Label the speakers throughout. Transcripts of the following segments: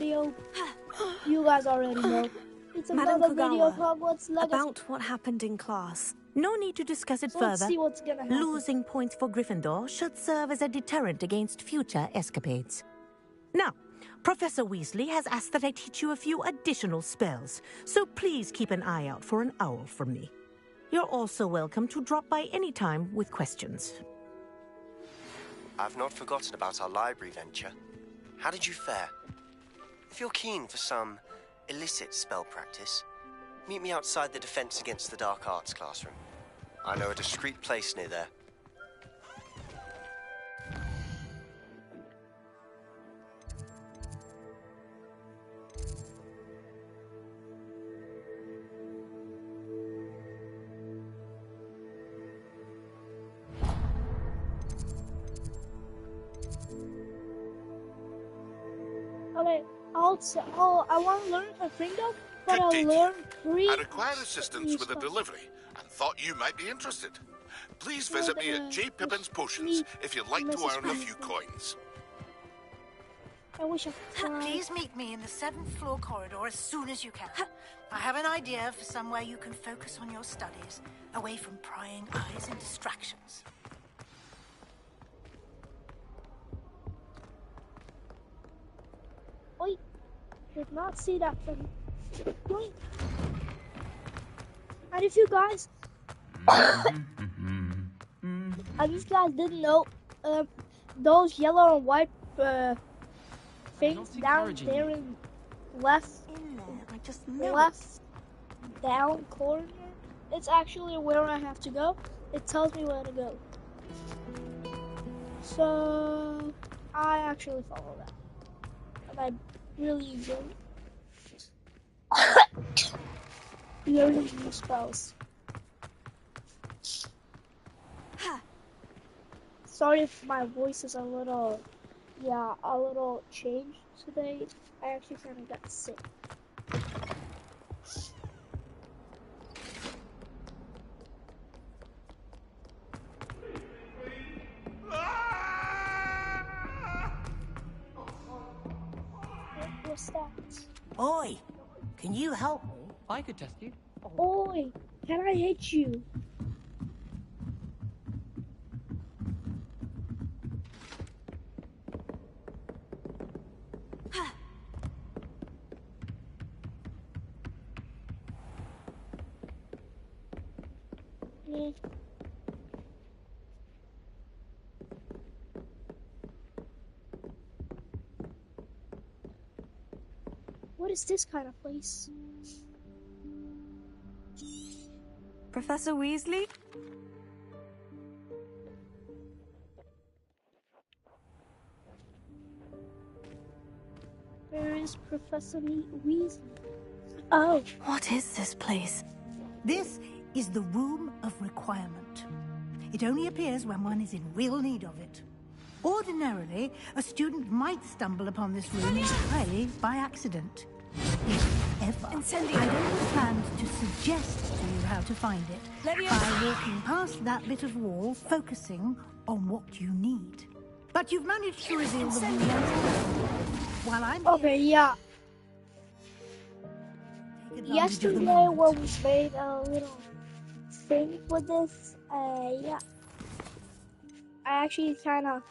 Speaker 1: video? You guys already know. It's
Speaker 2: Madam
Speaker 1: another video of
Speaker 2: Kogawa,
Speaker 1: Hogwarts Legacy.
Speaker 2: about what happened in class.
Speaker 3: No need to discuss it
Speaker 1: So
Speaker 3: further.
Speaker 1: let's see what's gonna happen.
Speaker 3: Losing points for Gryffindor should serve as a deterrent against future escapades. Now, Professor Weasley has asked that I teach you a few additional spells, so please keep an eye out for an owl from me. You're also welcome to drop by any time with questions.
Speaker 4: I've not forgotten about our library venture. How did you fare? If you're keen for some illicit spell practice, meet me outside the Defense Against the Dark Arts classroom. I know a discreet place near there.
Speaker 1: Okay, I want to learn a Fringo, but I'll
Speaker 5: Good
Speaker 1: learn
Speaker 5: day. I
Speaker 1: 3.
Speaker 5: require assistance with a delivery and thought you might be interested. Please visit me at J. Pippin's Potions if you'd like to earn a few coins.
Speaker 1: I wish I could.
Speaker 6: Please meet me in the 7th floor corridor as soon as you can. I have an idea for somewhere you can focus on your studies, away from prying eyes and distractions.
Speaker 1: Wait, did not see that thing. Wait. And if you guys, these guys didn't know, those yellow and white things down there in left down corner, it's actually where I have to go. It tells me where to go. So I actually follow that. And I really enjoy learning new spells. Sorry if my voice is a little changed today. I actually kind of got sick. What's that?
Speaker 6: Oi, can you help me?
Speaker 7: I could test you.
Speaker 1: Oi, can I hit you? What is this kind of place?
Speaker 2: Professor Weasley?
Speaker 1: Where is Professor Weasley? Oh.
Speaker 2: What is this place?
Speaker 8: This is the Room of Requirement. It only appears when one is in real need of it. Ordinarily, a student might stumble upon this room entirely by accident. If ever, I don't plan to suggest to you how to find it by walking past that bit of wall, focusing on what you need. But you've managed to reveal the room while I'm
Speaker 1: okay, yeah. Yesterday when we made a little thing with this, yeah. I actually kind of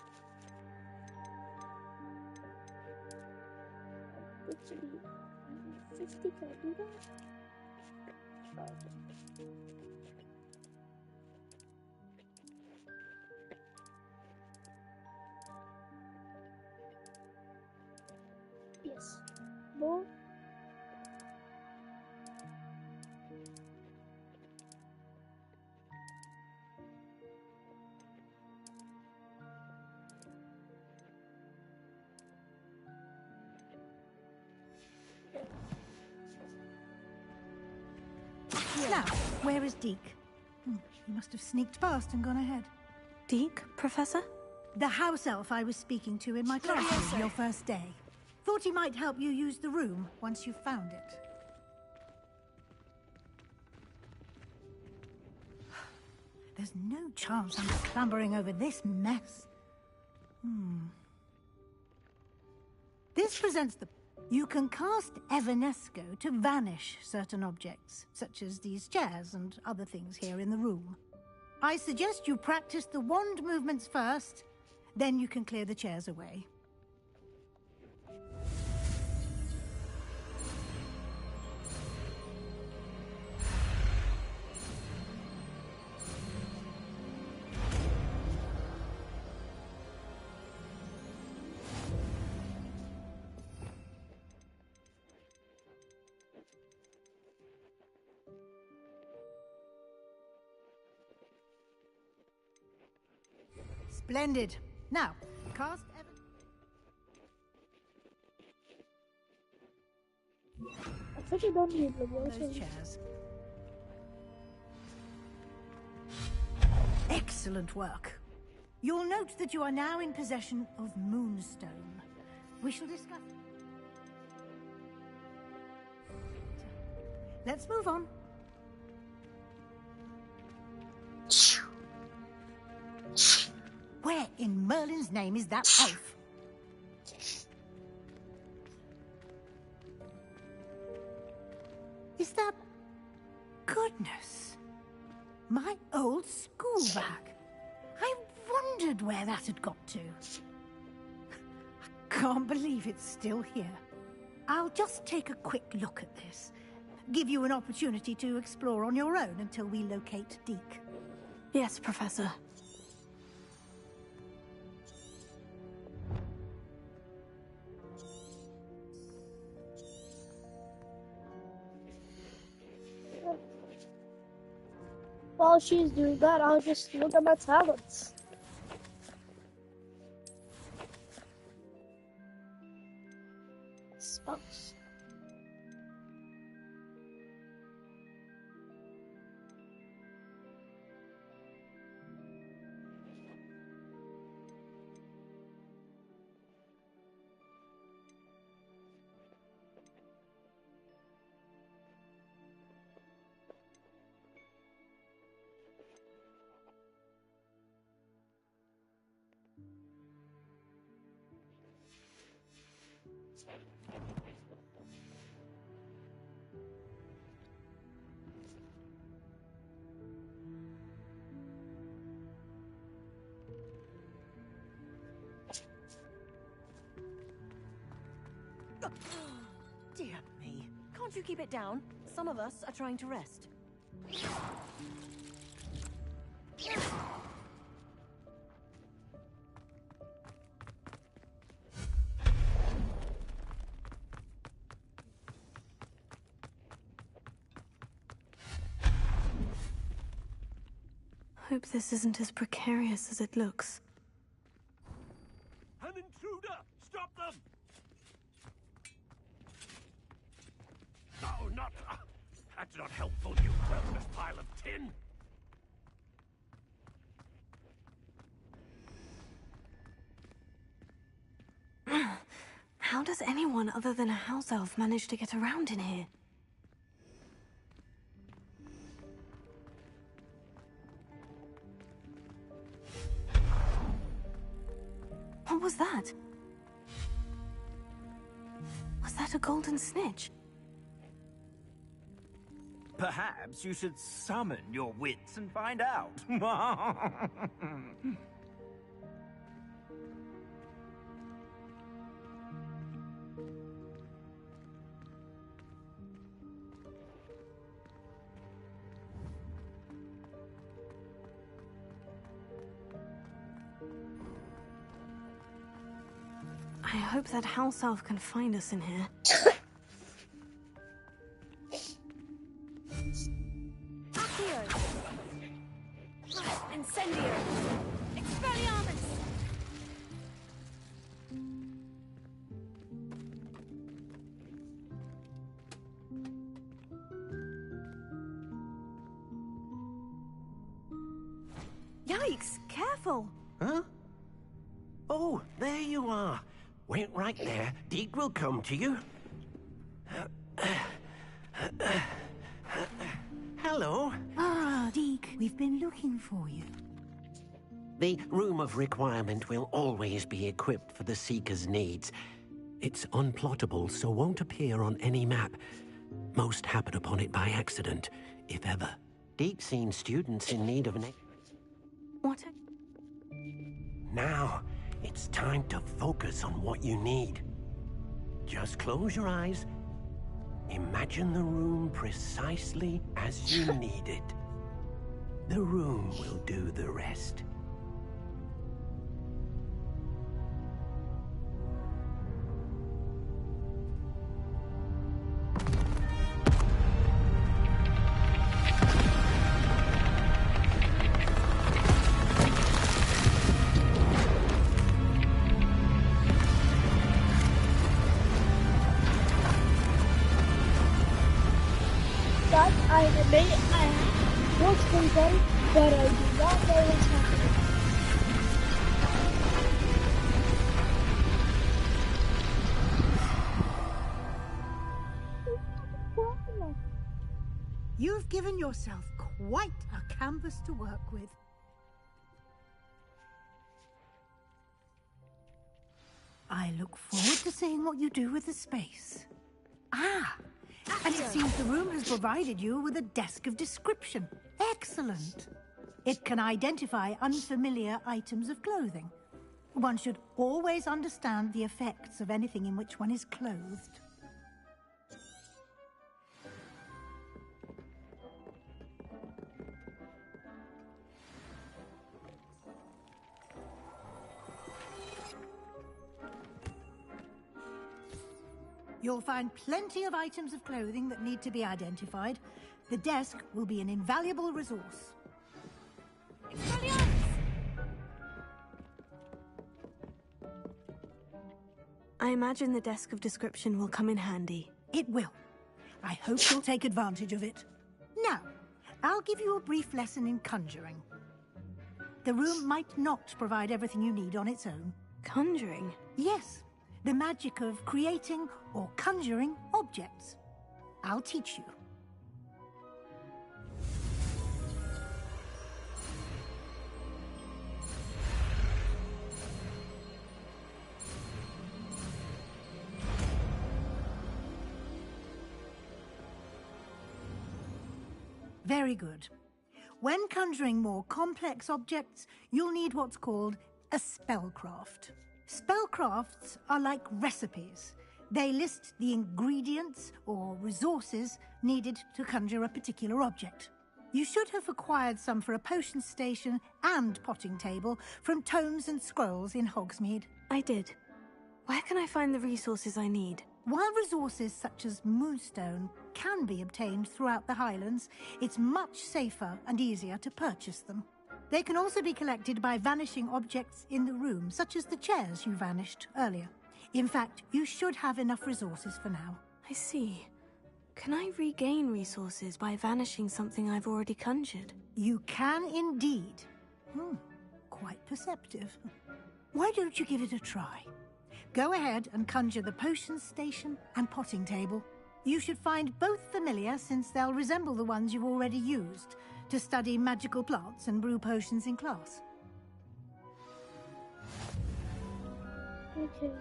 Speaker 1: 50, can I do that? Yes. More.
Speaker 8: Now, where is Deke? He must have sneaked past and gone ahead.
Speaker 2: Deke, Professor?
Speaker 8: The house elf I was speaking to in my classroom your first day. Thought he might help you use the room once you've found it. There's no chance I'm clambering over this mess. This presents the You can cast Evanesco to vanish certain objects, such as these chairs and other things here in the room. I suggest you practice the wand movements first, then you can clear the chairs away. Splendid. Now, cast
Speaker 1: I thought you don't need
Speaker 8: those
Speaker 1: the
Speaker 8: chairs. Excellent work. You'll note that you are now in possession of Moonstone. We shall discuss. Let's move on. Where in Merlin's name is that elf? Is that... Goodness. My old school bag. I wondered where that had got to. I can't believe it's still here. I'll just take a quick look at this. Give you an opportunity to explore on your own until we locate Deke.
Speaker 2: Yes, Professor.
Speaker 1: While she's doing that, I'll just look at my talents. Spells.
Speaker 7: Dear me. Can't you keep it down? Some of us are trying to rest.
Speaker 2: Hope this isn't as precarious as it looks.
Speaker 9: An intruder! Stop them! No, not... that's not helpful, you worthless pile of tin!
Speaker 2: How does anyone other than a house elf manage to get around in here? What was that? Was that a golden snitch?
Speaker 9: Perhaps you should summon your wits and find out.
Speaker 2: I hope that house elf can find us in here.
Speaker 7: Accio! Incendio! Expelliarmus!
Speaker 2: Yikes! Careful!
Speaker 10: Huh? Oh, there you are. Wait right there. Deke will come to you. Hello.
Speaker 8: Ah, Deke, we've been looking for you.
Speaker 10: The room of requirement will always be equipped for the Seeker's needs. It's unplottable, so won't appear on any map. Most happen upon it by accident, if ever. Deke's seen students in need of an...
Speaker 2: What?
Speaker 10: Now, it's time to focus on what you need. Just close your eyes. Imagine the room precisely as you need it. The room will do the rest.
Speaker 1: That I admit I have worked for them, but I do not know what's happening.
Speaker 8: You've given yourself quite a canvas to work with. I look forward to seeing what you do with the space. Ah! And it seems the room has provided you with a desk of description. Excellent. It can identify unfamiliar items of clothing. One should always understand the effects of anything in which one is clothed. You'll find plenty of items of clothing that need to be identified. The desk will be an invaluable resource.
Speaker 2: I imagine the desk of description will come in handy.
Speaker 8: It will. I hope you'll take advantage of it. Now, I'll give you a brief lesson in conjuring. The room might not provide everything you need on its own.
Speaker 2: Conjuring?
Speaker 8: Yes. The magic of creating or conjuring objects. I'll teach you. Very good. When conjuring more complex objects, you'll need what's called a spellcraft. Spellcrafts are like recipes. They list the ingredients or resources needed to conjure a particular object. You should have acquired some for a potion station and potting table from tomes and scrolls in Hogsmeade.
Speaker 2: I did. Where can I find the resources I need?
Speaker 8: While resources such as moonstone can be obtained throughout the Highlands, it's much safer and easier to purchase them. They can also be collected by vanishing objects in the room, such as the chairs you vanished earlier. In fact, you should have enough resources for now.
Speaker 2: I see. Can I regain resources by vanishing something I've already conjured?
Speaker 8: You can indeed. Quite perceptive. Why don't you give it a try? Go ahead and conjure the potion station and potting table. You should find both familiar, since they'll resemble the ones you've already used to study magical plants and brew potions in class.
Speaker 1: Okay.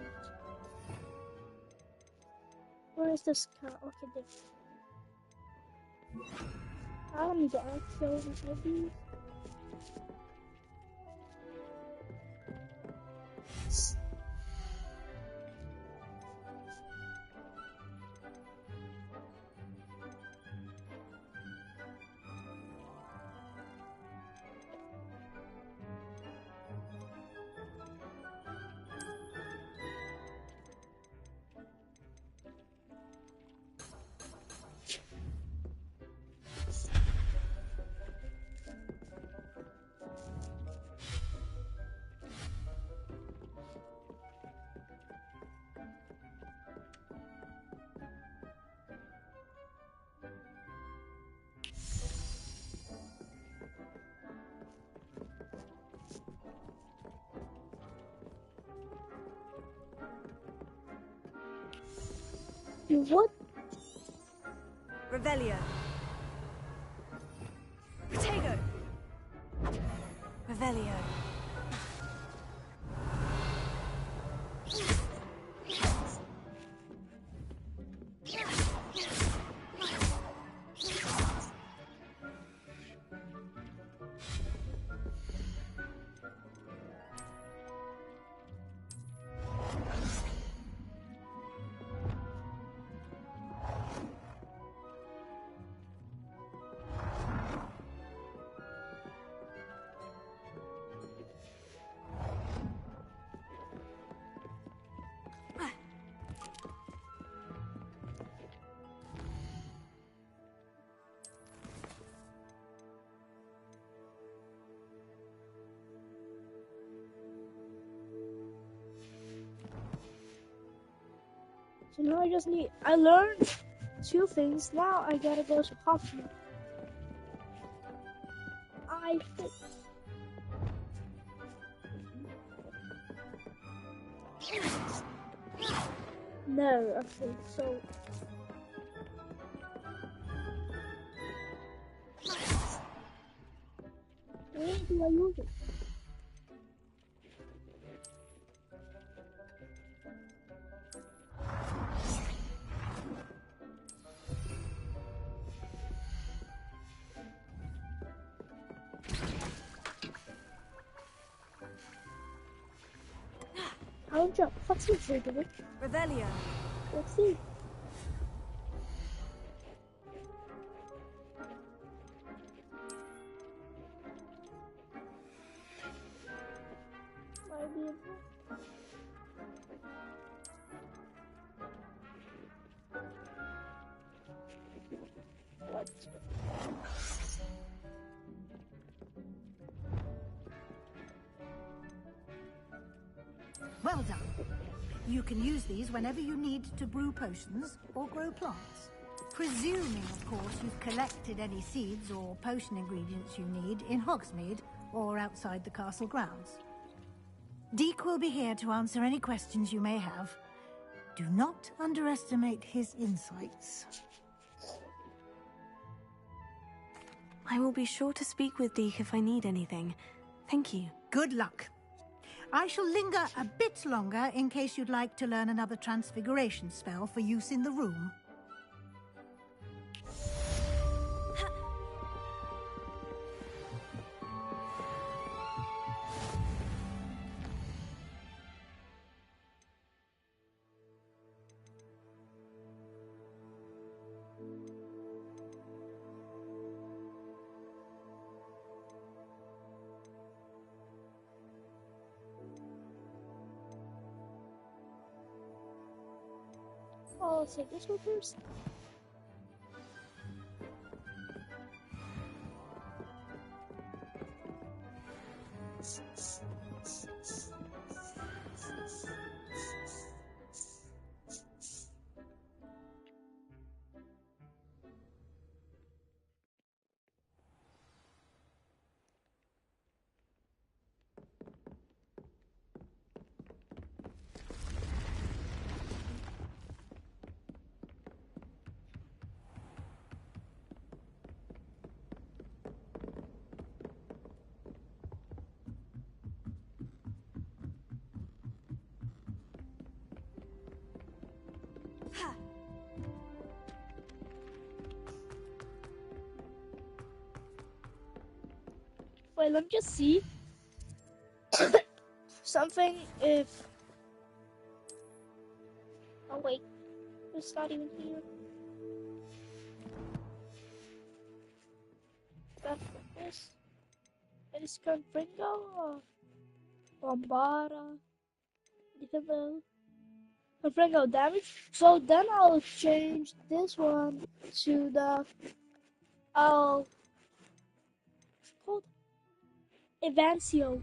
Speaker 1: Where is this car? Okay, there. I don't need to access maybe. What?
Speaker 2: Revelio. Protego. Revelio.
Speaker 1: So now I learned 2 things. Now I gotta go to Hoffman. I think. No, I think so. Where do I use it? I'll jump. What's this doing?
Speaker 2: Revelio.
Speaker 1: Let's see. Maybe. What?
Speaker 8: Well done. You can use these whenever you need to brew potions or grow plants. Presuming, of course, you've collected any seeds or potion ingredients you need in Hogsmeade or outside the castle grounds. Deke will be here to answer any questions you may have. Do not underestimate his insights.
Speaker 2: I will be sure to speak with Deke if I need anything. Thank you.
Speaker 8: Good luck. I shall linger a bit longer in case you'd like to learn another transfiguration spell for use in the room.
Speaker 1: Oh, so this one first. Wait, let me just see something if... Oh wait, it's not even here. That's this. It is Confringo or Bombarda. Confringo damage. So then I'll change this one to the... I'll... Called Evancio.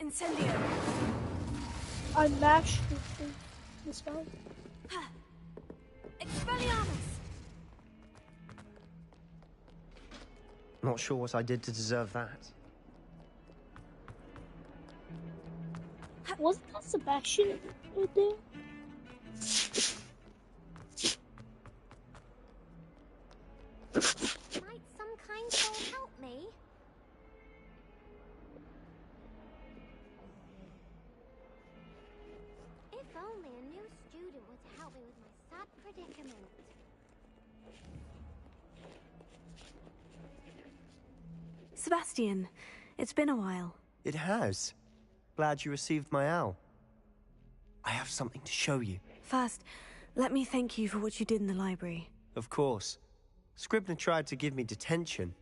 Speaker 2: Incendio.
Speaker 1: Unmatched the spell.
Speaker 2: Expelliarmus.
Speaker 4: Not sure what I did to deserve that.
Speaker 1: Wasn't that Sebastian right there?
Speaker 11: Might some kind soul help me? If only a new student would help me with my sad predicament.
Speaker 2: Sebastian, it's been a while.
Speaker 4: It has. Glad you received my owl. I have something to show you.
Speaker 2: First, let me thank you for what you did in the library.
Speaker 4: Of course. Scribner tried to give me detention,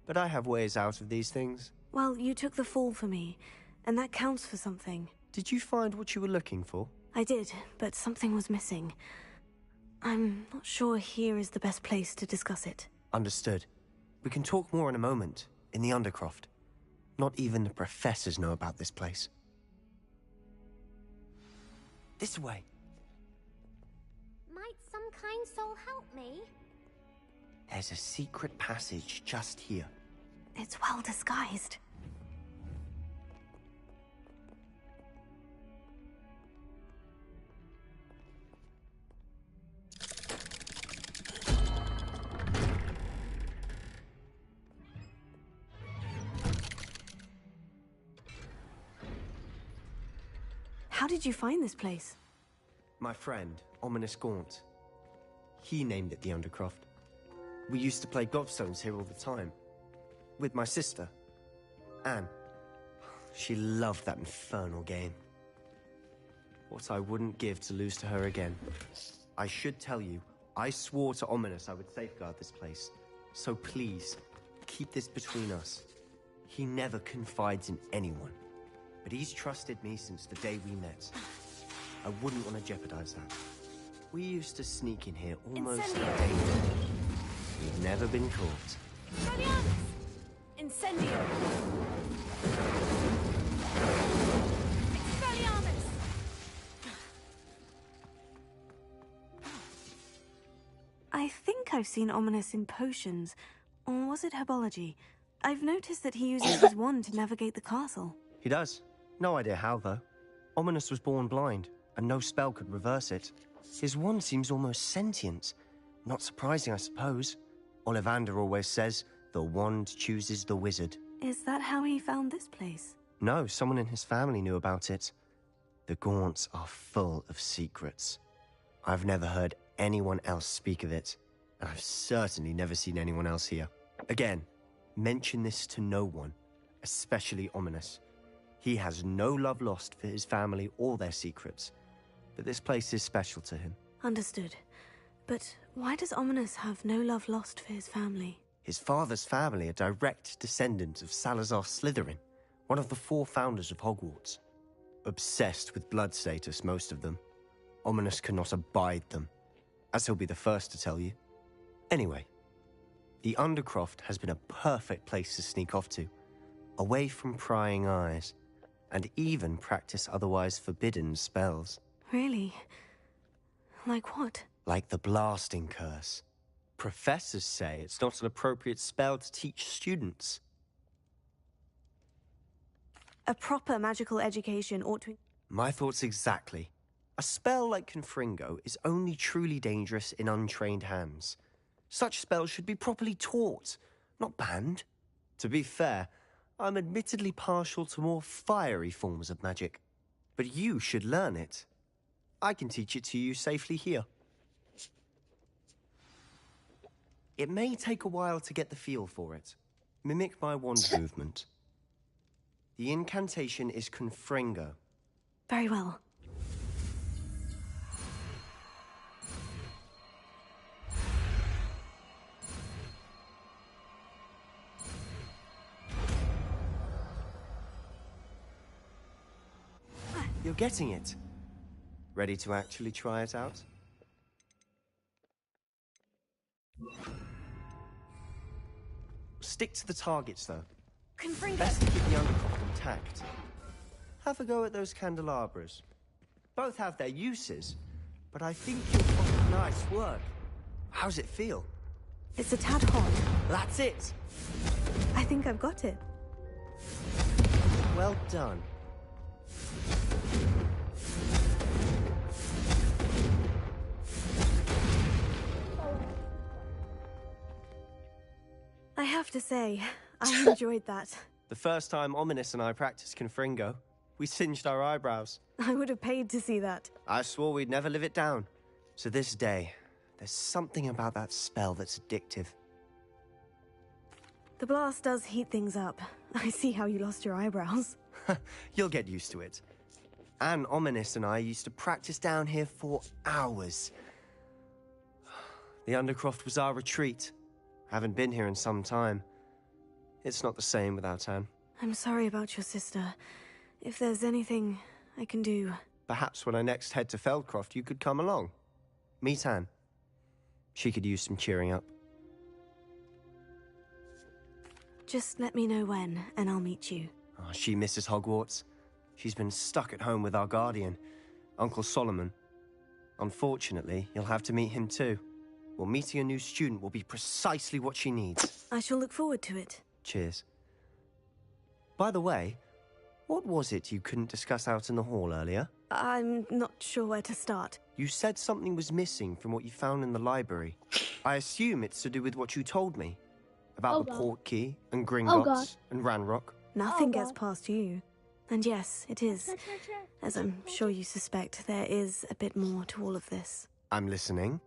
Speaker 4: but I have ways out of these things.
Speaker 2: Well, you took the fall for me, and that counts for something.
Speaker 4: Did you find what you were looking for?
Speaker 2: I did, but something was missing. I'm not sure here is the best place to discuss it.
Speaker 4: Understood. We can talk more in a moment, in the Undercroft. Not even the professors know about this place. This way.
Speaker 11: Might some kind soul help me?
Speaker 4: There's a secret passage just here.
Speaker 2: It's well disguised. How did you find this place?
Speaker 4: My friend, Ominous Gaunt. He named it the Undercroft. We used to play gobstones here all the time. With my sister, Anne. She loved that infernal game. What I wouldn't give to lose to her again. I should tell you, I swore to Ominous I would safeguard this place. So please, keep this between us. He never confides in anyone. But he's trusted me since the day we met. I wouldn't want to jeopardize that. We used to sneak in here almost daily. We've never been caught.
Speaker 2: Incendio!
Speaker 11: Expelliarmus!
Speaker 2: I think I've seen Ominous in potions. Or was it herbology? I've noticed that he uses his wand to navigate the castle.
Speaker 4: He does. No idea how, though. Ominous was born blind, and no spell could reverse it. His wand seems almost sentient. Not surprising, I suppose. Ollivander always says, the wand chooses the wizard.
Speaker 2: Is that how he found this place?
Speaker 4: No, someone in his family knew about it. The Gaunts are full of secrets. I've never heard anyone else speak of it, and I've certainly never seen anyone else here. Again, mention this to no one, especially Ominous. He has no love lost for his family or their secrets, but this place is special to him.
Speaker 2: Understood. But why does Ominous have no love lost for his family?
Speaker 4: His father's family are direct descendants of Salazar Slytherin, one of the 4 founders of Hogwarts. Obsessed with blood status, most of them. Ominous cannot abide them, as he'll be the first to tell you. Anyway, the Undercroft has been a perfect place to sneak off to, away from prying eyes, and even practice otherwise forbidden spells.
Speaker 2: Really? Like what?
Speaker 4: Like the blasting curse. Professors say it's not an appropriate spell to teach students.
Speaker 2: A proper magical education ought to...
Speaker 4: My thoughts exactly. A spell like Confringo is only truly dangerous in untrained hands. Such spells should be properly taught, not banned. To be fair, I'm admittedly partial to more fiery forms of magic. But you should learn it. I can teach it to you safely here. It may take a while to get the feel for it. Mimic my wand movement. The incantation is Confringo.
Speaker 2: Very well.
Speaker 4: You're getting it. Ready to actually try it out? Stick to the targets, though.
Speaker 2: Confringo!
Speaker 4: Best to keep the Undercroft intact. Have a go at those candelabras. Both have their uses, but I think you'll find nice work. How's it feel?
Speaker 2: It's a tad hot.
Speaker 4: That's it!
Speaker 2: I think I've got it.
Speaker 4: Well done.
Speaker 2: I have to say, I enjoyed that.
Speaker 4: The first time Ominous and I practiced Confringo, we singed our eyebrows.
Speaker 2: I would have paid to see that.
Speaker 4: I swore we'd never live it down. To this day, there's something about that spell that's addictive.
Speaker 2: The blast does heat things up. I see how you lost your eyebrows.
Speaker 4: You'll get used to it. Anne, Ominous and I used to practice down here for hours. The Undercroft was our retreat. Haven't been here in some time. It's not the same without Anne.
Speaker 2: I'm sorry about your sister. If there's anything I can do...
Speaker 4: Perhaps when I next head to Feldcroft, you could come along. Meet Anne. She could use some cheering up.
Speaker 2: Just let me know when, and I'll meet you.
Speaker 4: Oh, she misses Hogwarts. She's been stuck at home with our guardian. Uncle Solomon. Unfortunately, you'll have to meet him too. Well, meeting a new student will be precisely what she needs.
Speaker 2: I shall look forward to it.
Speaker 4: Cheers. By the way, what was it you couldn't discuss out in the hall earlier?
Speaker 2: I'm not sure where to start.
Speaker 4: You said something was missing from what you found in the library. I assume it's to do with what you told me. About the Portkey and Gringotts and Ranrock.
Speaker 2: Nothing gets past you. And yes, it is. As I'm sure you suspect, there is a bit more to all of this.
Speaker 4: I'm listening.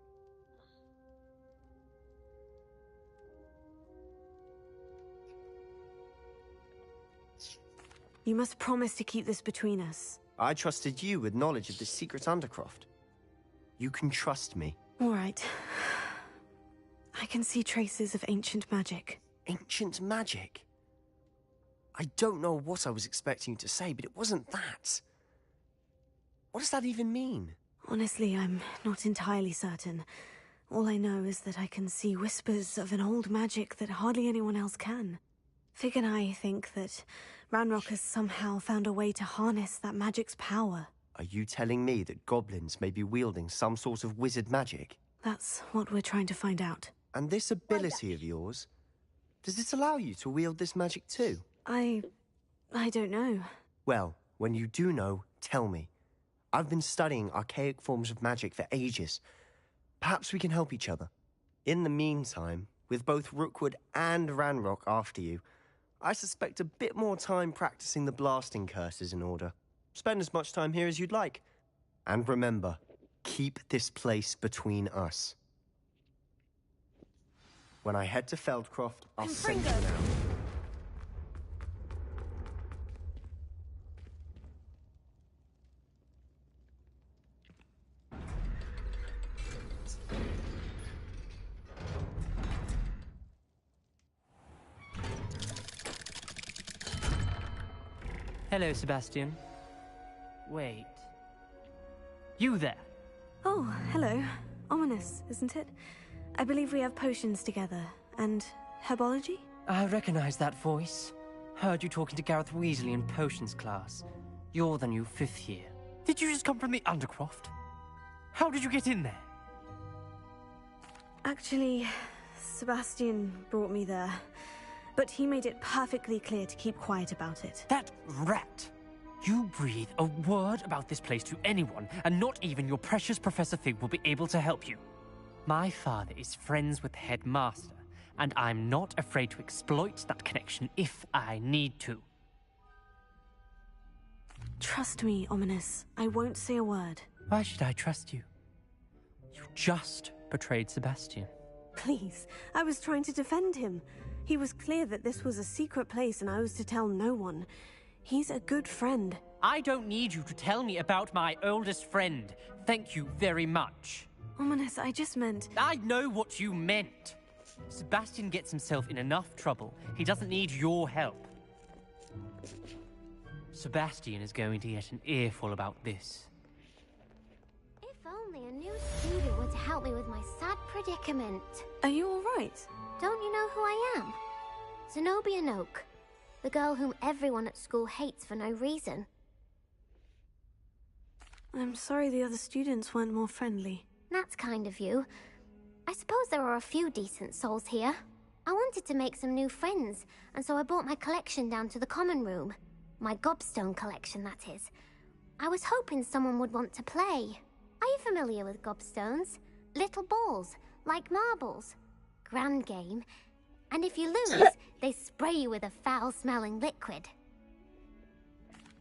Speaker 2: You must promise to keep this between us.
Speaker 4: I trusted you with knowledge of the secret Undercroft. You can trust me.
Speaker 2: All right. I can see traces of ancient magic.
Speaker 4: Ancient magic? I don't know what I was expecting you to say, but it wasn't that. What does that even mean?
Speaker 2: Honestly, I'm not entirely certain. All I know is that I can see whispers of an old magic that hardly anyone else can. Fig and I think that Ranrock has somehow found a way to harness that magic's power.
Speaker 4: Are you telling me that goblins may be wielding some sort of wizard magic?
Speaker 2: That's what we're trying to find out.
Speaker 4: And this ability of yours, does it allow you to wield this magic too?
Speaker 2: I don't know.
Speaker 4: Well, when you do know, tell me. I've been studying archaic forms of magic for ages. Perhaps we can help each other. In the meantime, with both Rookwood and Ranrock after you, I suspect a bit more time practicing the blasting curse is in order. Spend as much time here as you'd like. And remember, keep this place between us. When I head to Feldcroft, I'll send you now.
Speaker 12: Hello, Sebastian. Wait. You there?
Speaker 2: Oh, hello. Ominous, isn't it? I believe we have potions together. And herbology?
Speaker 12: I recognize that voice. Heard you talking to Gareth Weasley in potions class. You're the new 5th year. Did you just come from the Undercroft? How did you get in there?
Speaker 2: Actually, Sebastian brought me there. But he made it perfectly clear to keep quiet about it.
Speaker 12: That rat! You breathe a word about this place to anyone, and not even your precious Professor Fig will be able to help you. My father is friends with the headmaster, and I'm not afraid to exploit that connection if I need to.
Speaker 2: Trust me, Ominous. I won't say a word.
Speaker 12: Why should I trust you? You just betrayed Sebastian.
Speaker 2: Please, I was trying to defend him. He was clear that this was a secret place and I was to tell no one. He's a good friend.
Speaker 12: I don't need you to tell me about my oldest friend. Thank you very much.
Speaker 2: Ominous, I just meant...
Speaker 12: I know what you meant. Sebastian gets himself in enough trouble. He doesn't need your help. Sebastian is going to get an earful about this.
Speaker 11: If only a new student were to help me with my sad predicament.
Speaker 2: Are you all right?
Speaker 11: Don't you know who I am? Zenobia Noak, the girl whom everyone at school hates for no reason.
Speaker 2: I'm sorry the other students weren't more friendly.
Speaker 11: That's kind of you. I suppose there are a few decent souls here. I wanted to make some new friends, and so I brought my collection down to the common room. My gobstone collection, that is. I was hoping someone would want to play. Are you familiar with gobstones? Little balls, like marbles. Grand game. And if you lose, they spray you with a foul-smelling liquid.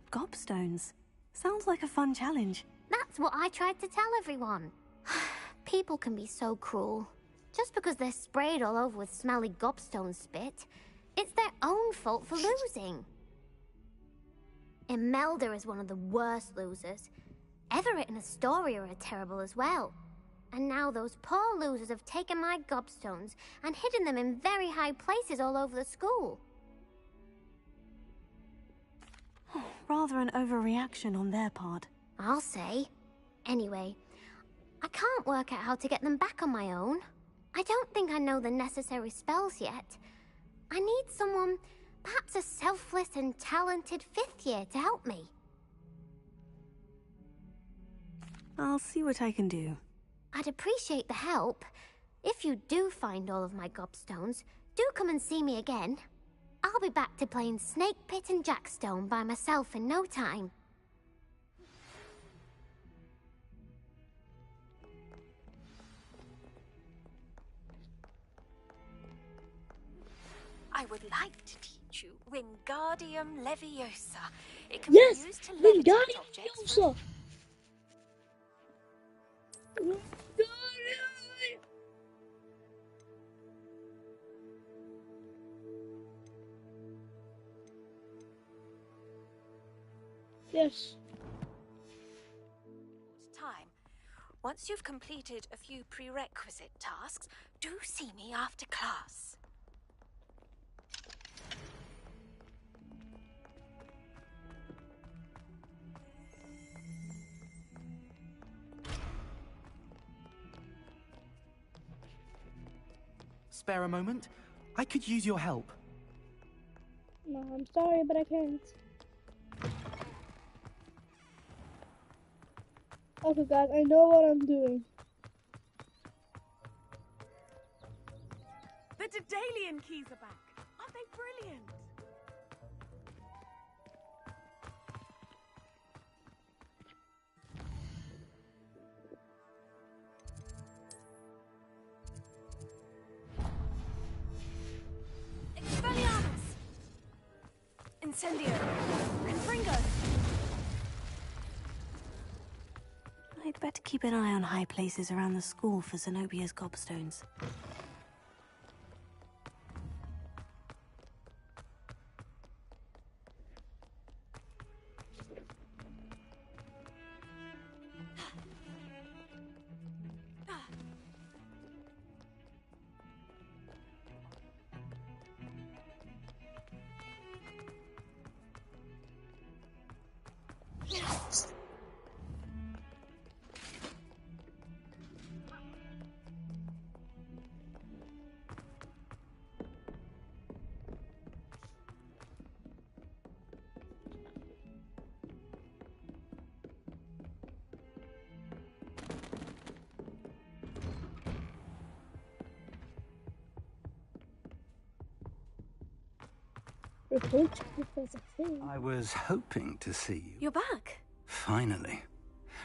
Speaker 2: Gobstones? Sounds like a fun challenge.
Speaker 11: That's what I tried to tell everyone. People can be so cruel. Just because they're sprayed all over with smelly gobstone spit, it's their own fault for losing. Imelda is one of the worst losers. Everett and Astoria are terrible as well. And now those poor losers have taken my gobstones and hidden them in very high places all over the school.
Speaker 2: Rather an overreaction on their part.
Speaker 11: I'll say. Anyway, I can't work out how to get them back on my own. I don't think I know the necessary spells yet. I need someone, perhaps a selfless and talented 5th year to help me.
Speaker 2: I'll see what I can do.
Speaker 11: I'd appreciate the help. If you do find all of my gobstones, do come and see me again. I'll be back to playing Snake Pit and Jackstone by myself in no time.
Speaker 13: I would like to teach you Wingardium Leviosa. It can
Speaker 1: Yes,
Speaker 13: be used to levitate
Speaker 1: Wingardium
Speaker 13: objects.
Speaker 1: Leviosa. Yes.
Speaker 13: Time. Once you've completed a few prerequisite tasks, do see me after class.
Speaker 14: Spare a moment? I could use your help.
Speaker 1: No, I'm sorry, but I can't. Okay, guys, I know what I'm doing.
Speaker 7: The Daedalian keys are back. Aren't they brilliant?
Speaker 13: Expelliarmus! Incendio! Confringo!
Speaker 2: I'd better keep an eye on high places around the school for Zenobia's gobstones.
Speaker 1: Report to Professor Finn.
Speaker 9: I was hoping to see you.
Speaker 2: You're back.
Speaker 9: Finally.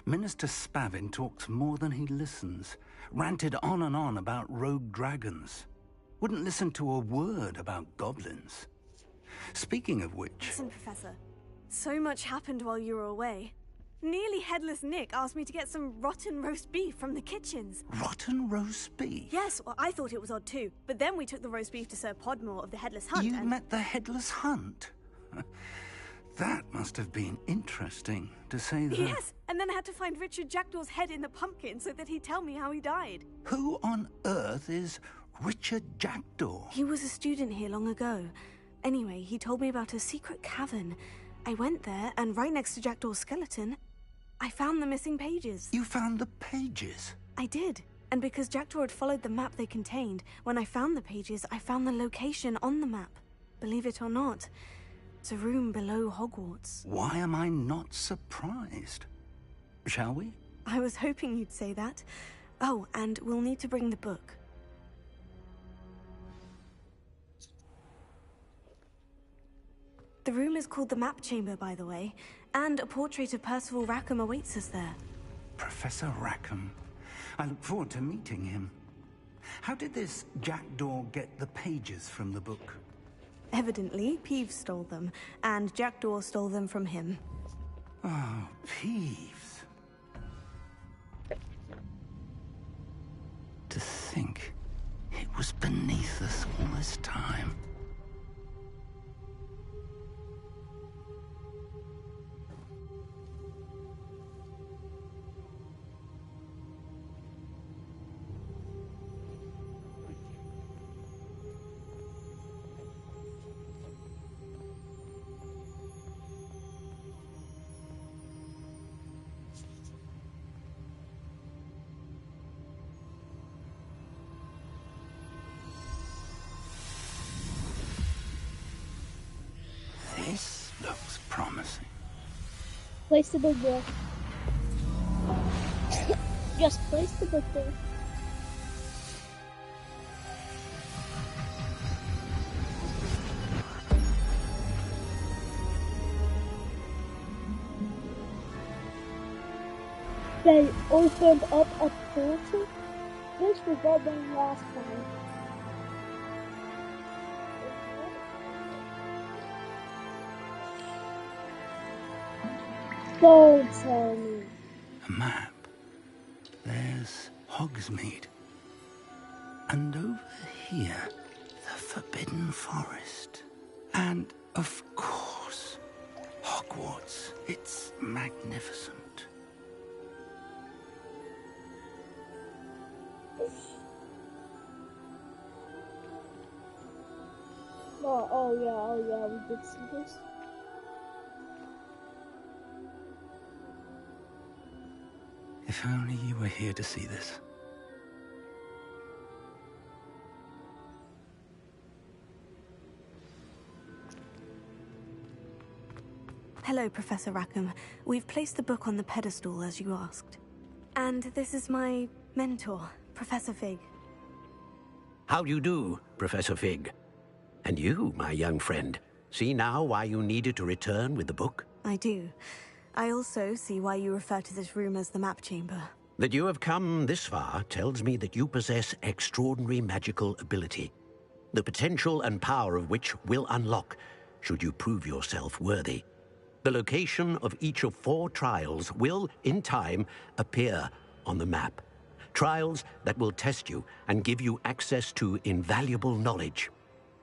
Speaker 9: Minister Spavin talks more than he listens. Ranted on and on about rogue dragons. Wouldn't listen to a word about goblins. Speaking of which...
Speaker 2: Listen, Professor. So much happened while you were away. Nearly Headless Nick asked me to get some rotten roast beef from the kitchens.
Speaker 9: Rotten roast beef?
Speaker 2: Yes, well, I thought it was odd too. But then we took the roast beef to Sir Podmore of the Headless Hunt.
Speaker 9: You met the Headless Hunt? That must have been interesting, to say the...
Speaker 2: Yes, and then I had to find Richard Jackdaw's head in the pumpkin so that he'd tell me how he died.
Speaker 9: Who on earth is Richard Jackdaw?
Speaker 2: He was a student here long ago. Anyway, he told me about a secret cavern. I went there, and right next to Jackdaw's skeleton, I found the missing pages.
Speaker 9: You found the pages?
Speaker 2: I did. And because Jackdaw had followed the map they contained, when I found the pages, I found the location on the map. Believe it or not, it's a room below Hogwarts.
Speaker 9: Why am I not surprised? Shall we?
Speaker 2: I was hoping you'd say that. Oh, and we'll need to bring the book. The room is called the Map Chamber, by the way, and a portrait of Percival Rackham awaits us there.
Speaker 9: Professor Rackham. I look forward to meeting him. How did this Jackdaw get the pages from the book?
Speaker 2: Evidently, Peeves stole them, and Jackdaw stole them from him.
Speaker 9: Oh, Peeves. To think it was beneath us all this time. This looks promising.
Speaker 1: Place the big book. Just place the book there. They opened up a portal. This was all done last time. Don't tell me.
Speaker 9: A map. There's Hogsmeade. And over here, the Forbidden Forest. And, of course, Hogwarts. It's magnificent.
Speaker 1: Oh yeah, we did see this.
Speaker 9: If only you were here to see this.
Speaker 2: Hello, Professor Rackham. We've placed the book on the pedestal as you asked. And this is my mentor, Professor Fig.
Speaker 10: How do you do, Professor Fig? And you, my young friend, see now why you needed to return with the book?
Speaker 2: I do. I also see why you refer to this room as the map chamber.
Speaker 10: That you have come this far tells me that you possess extraordinary magical ability, the potential and power of which will unlock should you prove yourself worthy. The location of each of 4 trials will, in time, appear on the map. Trials that will test you and give you access to invaluable knowledge.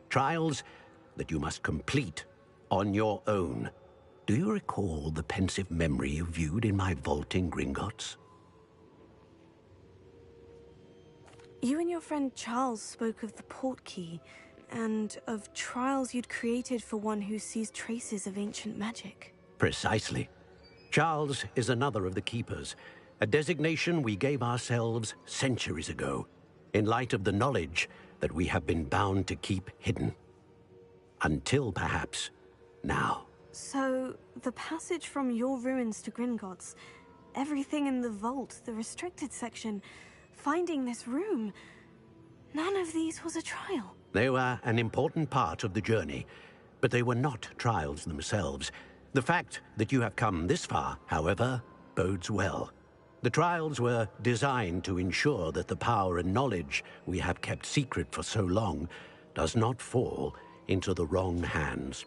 Speaker 10: Trials that you must complete on your own. Do you recall the pensive memory you viewed in my vault in Gringotts?
Speaker 2: You and your friend Charles spoke of the portkey, and of trials you'd created for one who sees traces of ancient magic.
Speaker 10: Precisely. Charles is another of the Keepers, a designation we gave ourselves centuries ago, in light of the knowledge that we have been bound to keep hidden. Until, perhaps, now.
Speaker 2: So, the passage from your ruins to Gringotts, everything in the vault, the restricted section, finding this room, none of these was a trial.
Speaker 10: They were an important part of the journey, but they were not trials themselves. The fact that you have come this far, however, bodes well. The trials were designed to ensure that the power and knowledge we have kept secret for so long does not fall into the wrong hands.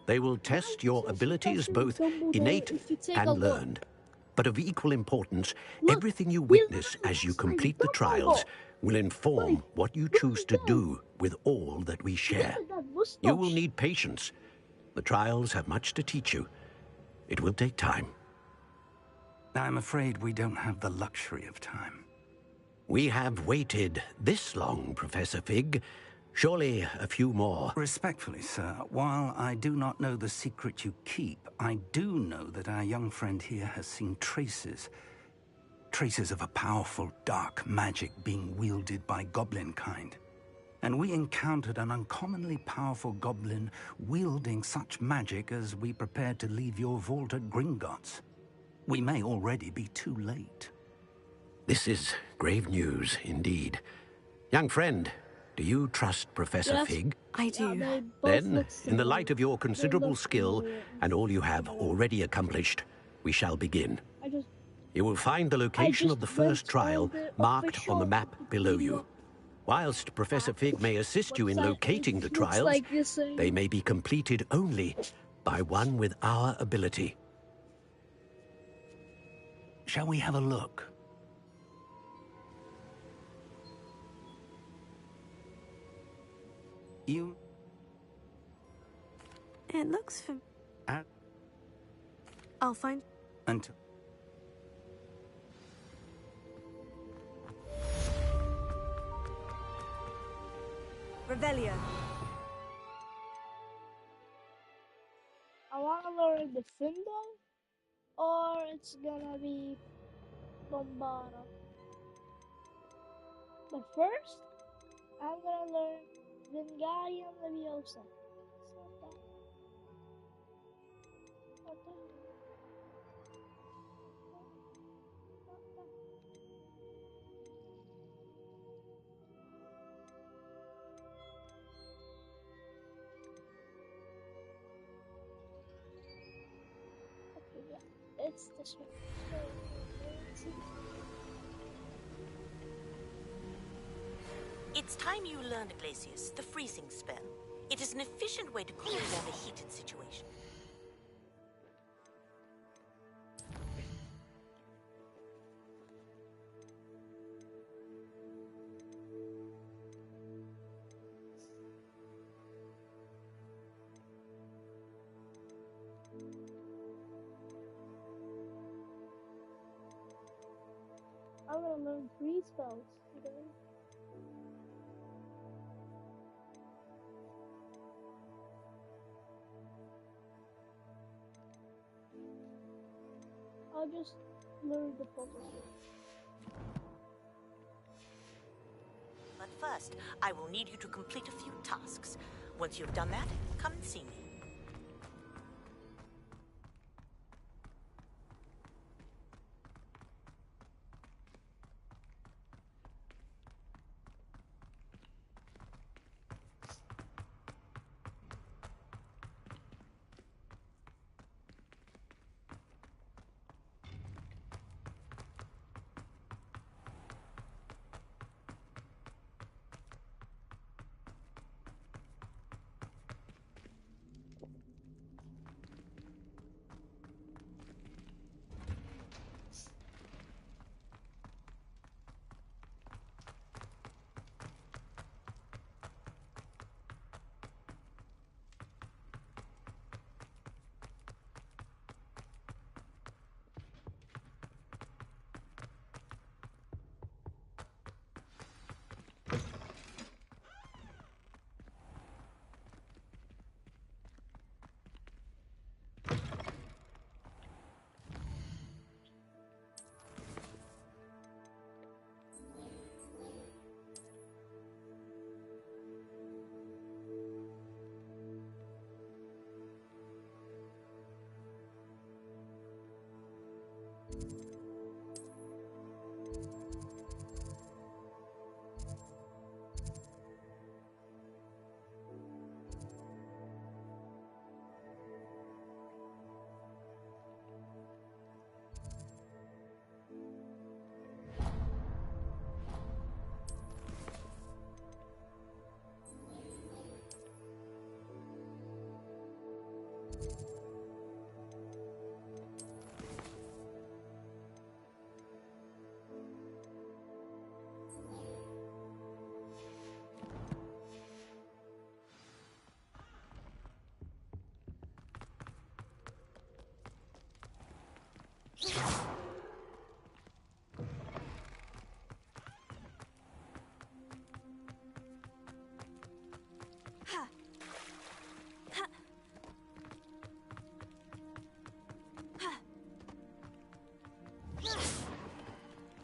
Speaker 10: They will test your abilities, both innate and learned. But of equal importance, everything you witness as you complete the trials will inform what you choose to do with all that we share. You will need patience. The trials have much to teach you. It will take time.
Speaker 9: I'm afraid we don't have the luxury of time.
Speaker 10: We have waited this long, Professor Fig. Surely a few more.
Speaker 9: Respectfully, sir, while I do not know the secret you keep, I do know that our young friend here has seen traces. Traces of a powerful dark magic being wielded by goblin kind. And we encountered an uncommonly powerful goblin wielding such magic as we prepared to leave your vault at Gringotts. We may already be too late.
Speaker 10: This is grave news, indeed. Young friend, do you trust Professor Fig?
Speaker 2: I do.
Speaker 10: Then, in the light of your considerable skill and all you have already accomplished, we shall begin. You will find the location of the first trial marked on the map below you. Whilst Professor Fig may assist you in locating the trials, they may be completed only by one with our ability.
Speaker 9: Shall we have a look? You...
Speaker 2: It looks for... I'll find...
Speaker 9: And...
Speaker 2: Revelio.
Speaker 1: I want to learn the Findo, or it's gonna be Bombara. But first, I'm gonna learn Wingardium Leviosa. What's this one?
Speaker 3: It's time you learned, Glacius, the freezing spell. It is an efficient way to cool down a heated situation.
Speaker 1: I'm gonna learn 3 spells today. I'll just learn the puzzle.
Speaker 3: But first, I will need you to complete a few tasks. Once you've done that, come and see me.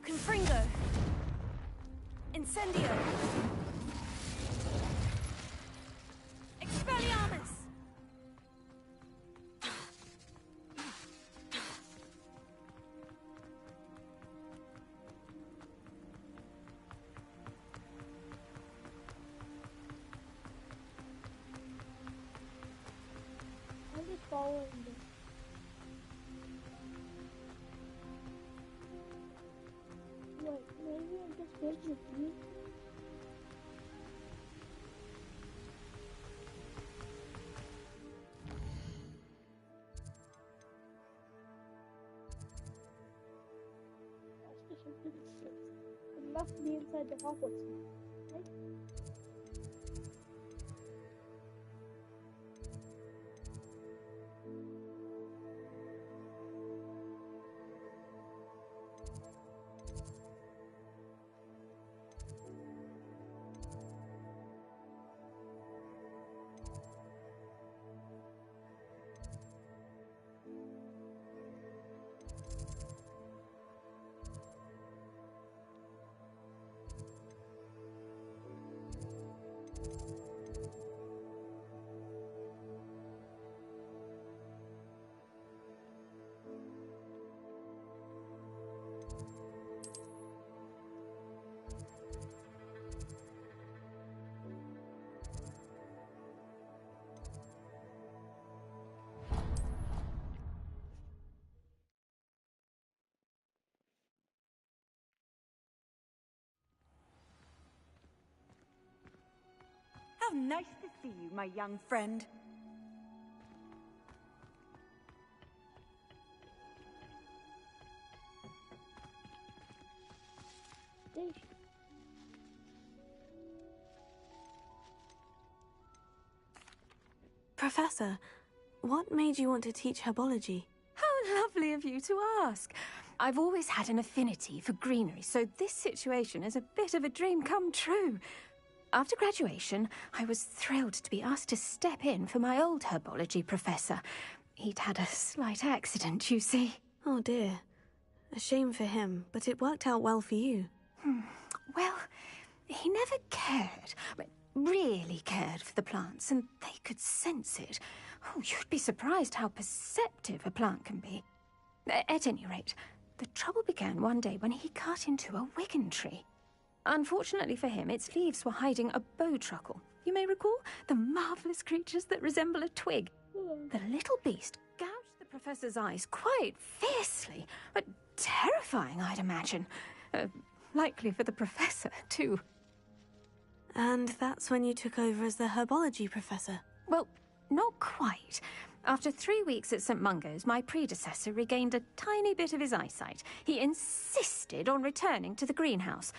Speaker 2: Confringo. Incendio. Expelliarmus.
Speaker 1: I'm just following this. Wait, maybe I'm just good with you. It must be inside the Hogwarts, right?
Speaker 15: Nice to see you, my young friend.
Speaker 2: Professor, what made you want to teach herbology?
Speaker 13: How lovely of you to ask. I've always had an affinity for greenery, so this situation is a bit of a dream come true. After graduation, I was thrilled to be asked to step in for my old herbology professor. He'd had a slight accident, you see.
Speaker 2: Oh dear. A shame for him, but it worked out well for you.
Speaker 13: Well, he never cared, but really cared for the plants, and they could sense it. Oh, you'd be surprised how perceptive a plant can be. At any rate, the trouble began one day when he cut into a wigan tree. Unfortunately for him, its leaves were hiding a bowtruckle. You may recall the marvellous creatures that resemble a twig. The little beast gouged the professor's eyes quite fiercely, but terrifying, I'd imagine. Likely for the professor, too.
Speaker 2: And that's when you took over as the herbology professor?
Speaker 13: Well, not quite. After 3 weeks at St. Mungo's, my predecessor regained a tiny bit of his eyesight. He insisted on returning to the greenhouse.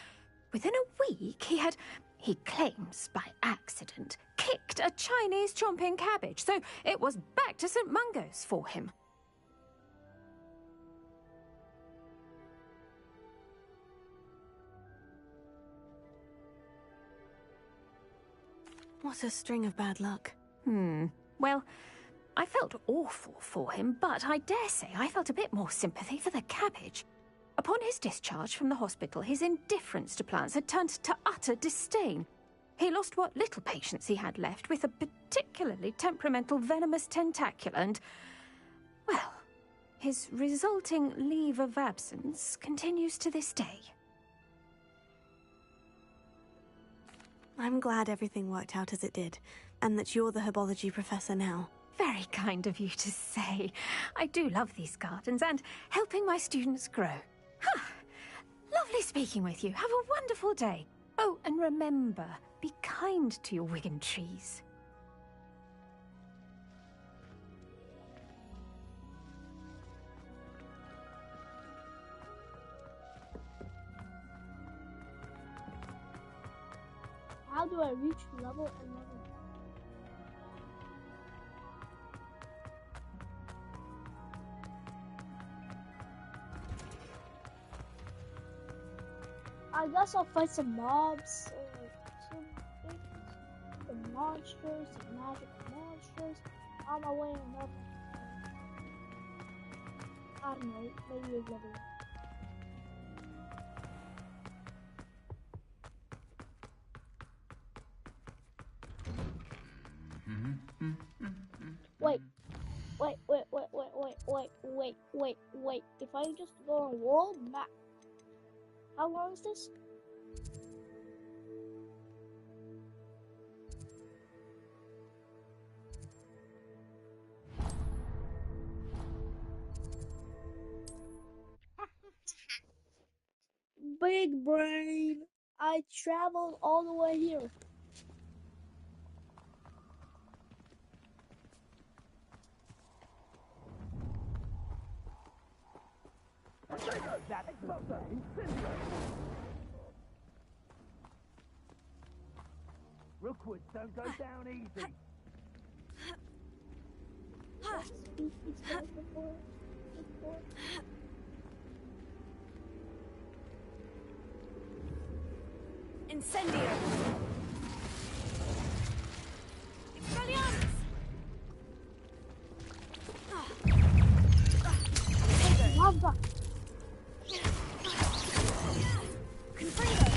Speaker 13: Within a week, he claims by accident, kicked a Chinese chomping cabbage, so it was back to St. Mungo's for him.
Speaker 2: What a string of bad luck.
Speaker 13: Well, I felt awful for him, but I dare say I felt a bit more sympathy for the cabbage. Upon his discharge from the hospital, his indifference to plants had turned to utter disdain. He lost what little patience he had left with a particularly temperamental venomous tentacula and, well, his resulting leave of absence continues to this day.
Speaker 2: I'm glad everything worked out as it did, and that you're the herbology professor now.
Speaker 13: Very kind of you to say. I do love these gardens and helping my students grow. Lovely speaking with you. Have a wonderful day. Oh, and remember, be kind to your wigan trees.
Speaker 1: How do I reach level 11? I guess I'll fight some mobs, some things, some monsters, some magic monsters, on my way and up. I don't know, maybe a level. Wait. If I just go on world map, how long is this? Big brain. I traveled all the way here.
Speaker 16: Rookwoods don't go down easy.
Speaker 2: Incendio! Expelliarmus!
Speaker 1: Lava!
Speaker 2: Confredo!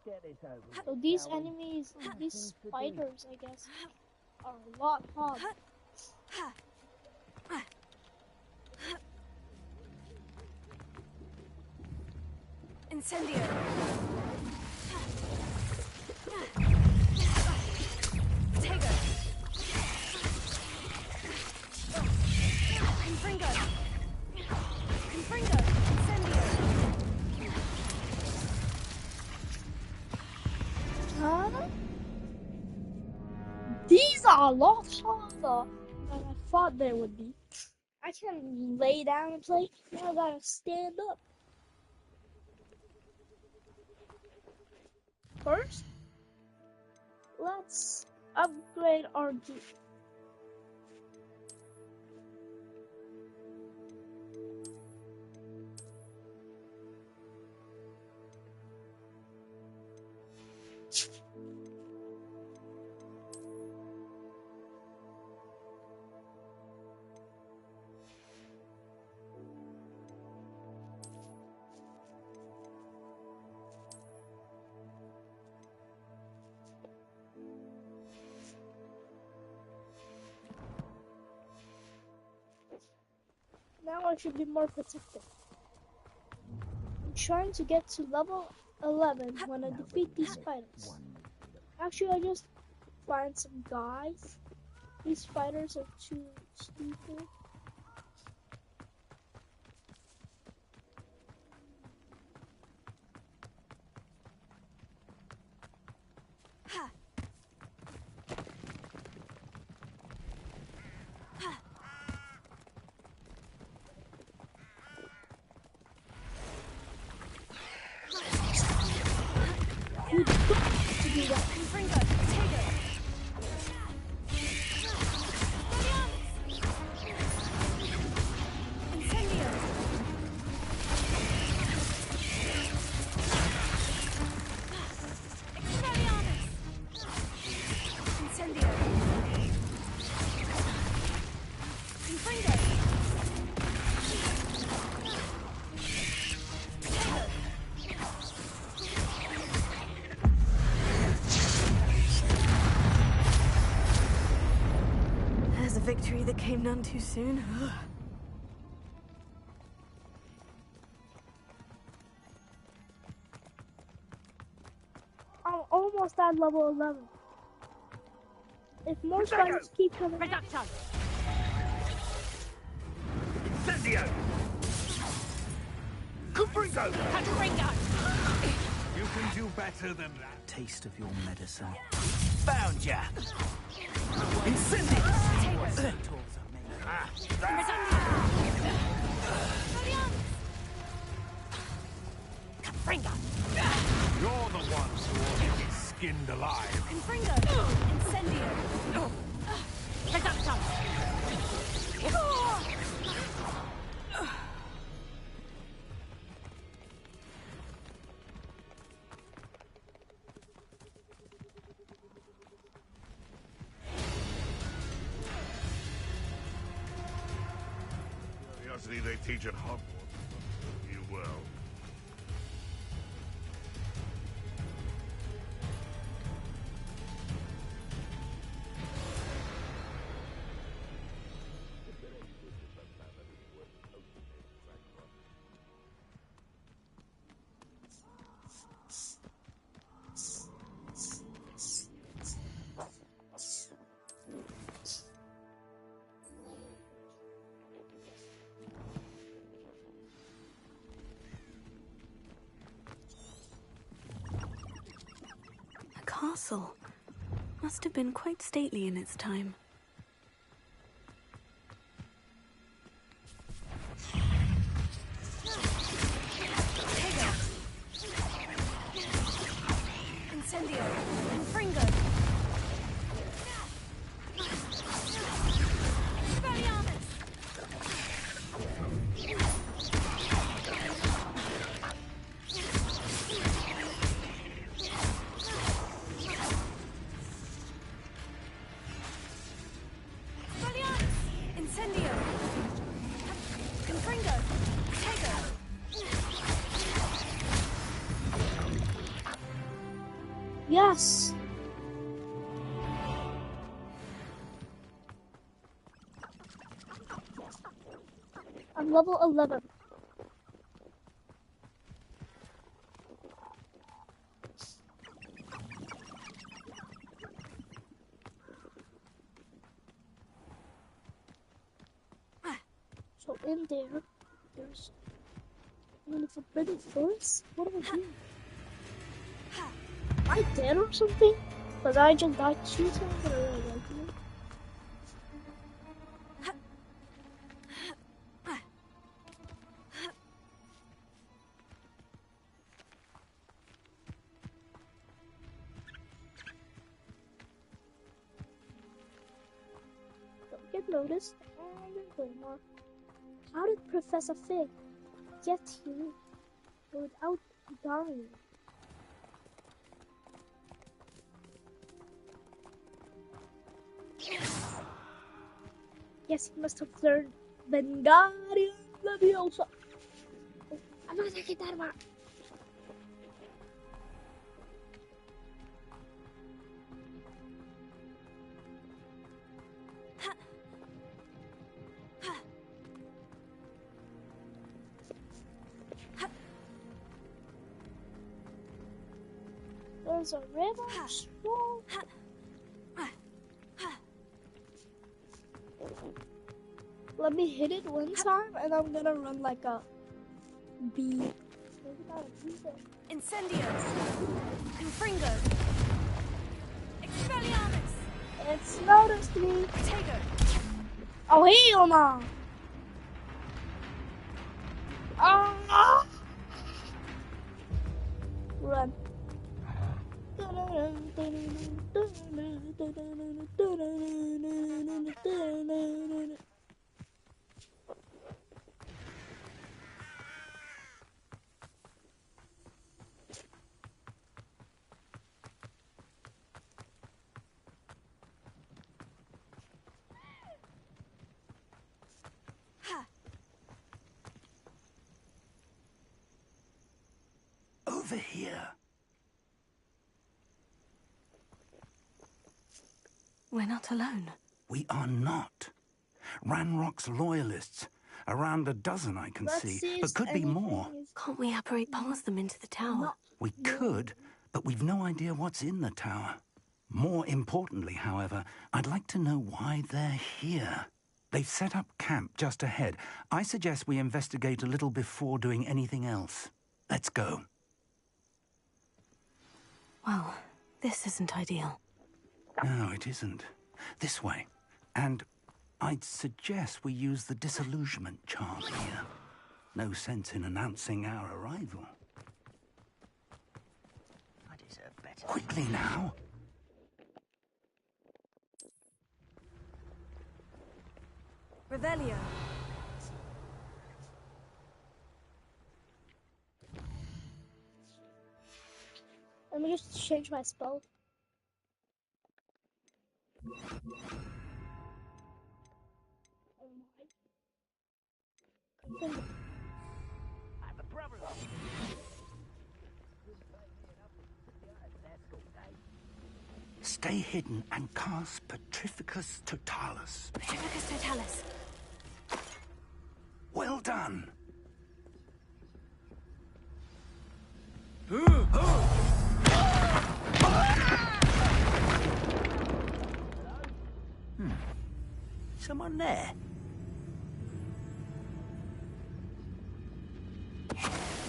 Speaker 1: So these enemies, these spiders, I guess, are a lot hard.
Speaker 13: Incendio. Tego. Confringo. Confringo. Incendio.
Speaker 1: Huh? These are a lot harder than I thought they would be. I can lay down and play. Now I gotta stand up. First, let's upgrade our gear. Now I should be more protected. I'm trying to get to level 11 when I defeat these spiders. Actually, I just find some guys. These spiders are too stupid. You got to do that.
Speaker 13: Confringo. Tego. Incendio. Expelliarmus. Incendio. Confringo.
Speaker 2: There's a victory that came none too soon.
Speaker 1: I'm almost at level 11. If more spiders keep coming,
Speaker 9: Incendio! Confringo! You can do better than that.
Speaker 14: Taste of your medicine.
Speaker 9: Found ya! Incendio! See what centaurs are made of. You're the ones who ought to be skinned alive.
Speaker 13: Confringo. Incendio. Reducto.
Speaker 5: Curiosity they teach at Hogwarts. You well.
Speaker 2: A castle. Must have been quite stately in its time.
Speaker 13: Incendio. Confringo. Expelliarmus.
Speaker 1: Yes! I'm level 11. So in there, there's a forbidden forest? What do I do? Am I dead or something? Because I just died 2 times and I really like it. Don't get noticed. And more. How did Professor Fig get here without dying? Yes, he must have learned Wingardium Leviosa. I'm not gonna get that one. There's a river. Small. Let me hit it one time, and I'm gonna run like a bee. Maybe not a bee, but...
Speaker 7: Incendio! Confringo! Expelliarmus!
Speaker 1: It's noticed me!
Speaker 7: Protego!
Speaker 1: Oh, hell no! Ah! Run.
Speaker 9: Over here.
Speaker 2: We're not alone.
Speaker 9: We are not. Ranrock's loyalists. Around a dozen I can see, but could be more.
Speaker 2: Can't we apparate past them into the tower?
Speaker 9: We could, but we've no idea what's in the tower. More importantly, however, I'd like to know why they're here. They've set up camp just ahead. I suggest we investigate a little before doing anything else. Let's go.
Speaker 2: Well, this isn't ideal.
Speaker 9: No, it isn't. This way. And I'd suggest we use the disillusionment charm here. No sense in announcing our arrival.
Speaker 16: I deserve better.
Speaker 9: Quickly now.
Speaker 7: Revelio!
Speaker 1: Let me just change my spell.
Speaker 16: I have a brother.
Speaker 9: Stay hidden and cast Petrificus Totalis.
Speaker 2: Petrificus Totalis.
Speaker 9: Well done.
Speaker 16: Someone there?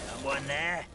Speaker 16: Someone there?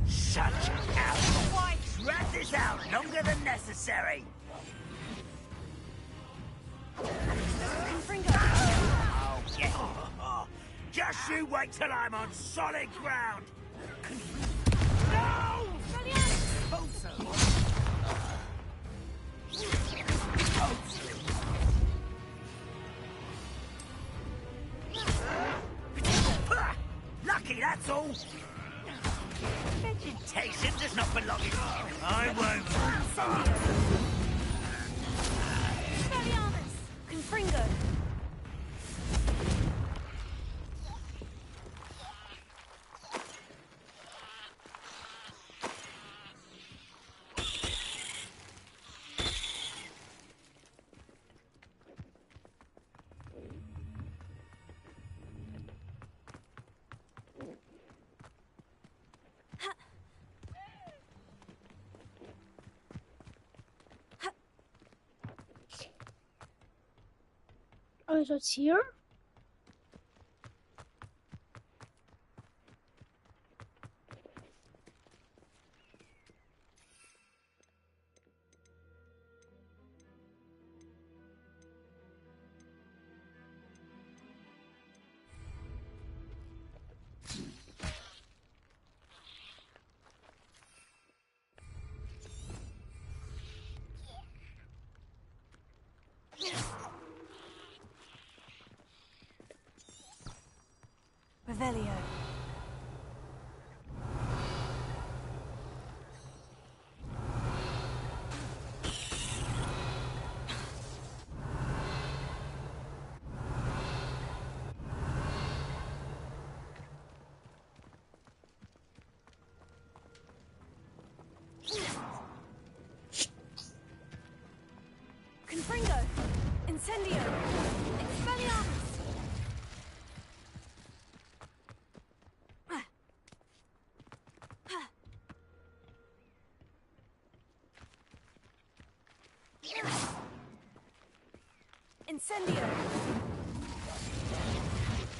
Speaker 16: Such a out. Drag this out longer than necessary. necessary.
Speaker 13: Confringo.
Speaker 16: Oh, yeah. Just you wait till I'm on solid ground. No! Lucky, that's all. Vegetation does not belong in... I won't.
Speaker 13: Confringo.
Speaker 1: Oh, so it's here?
Speaker 13: Revelio. Confringo. Incendio. Expelliarmus. Incendio.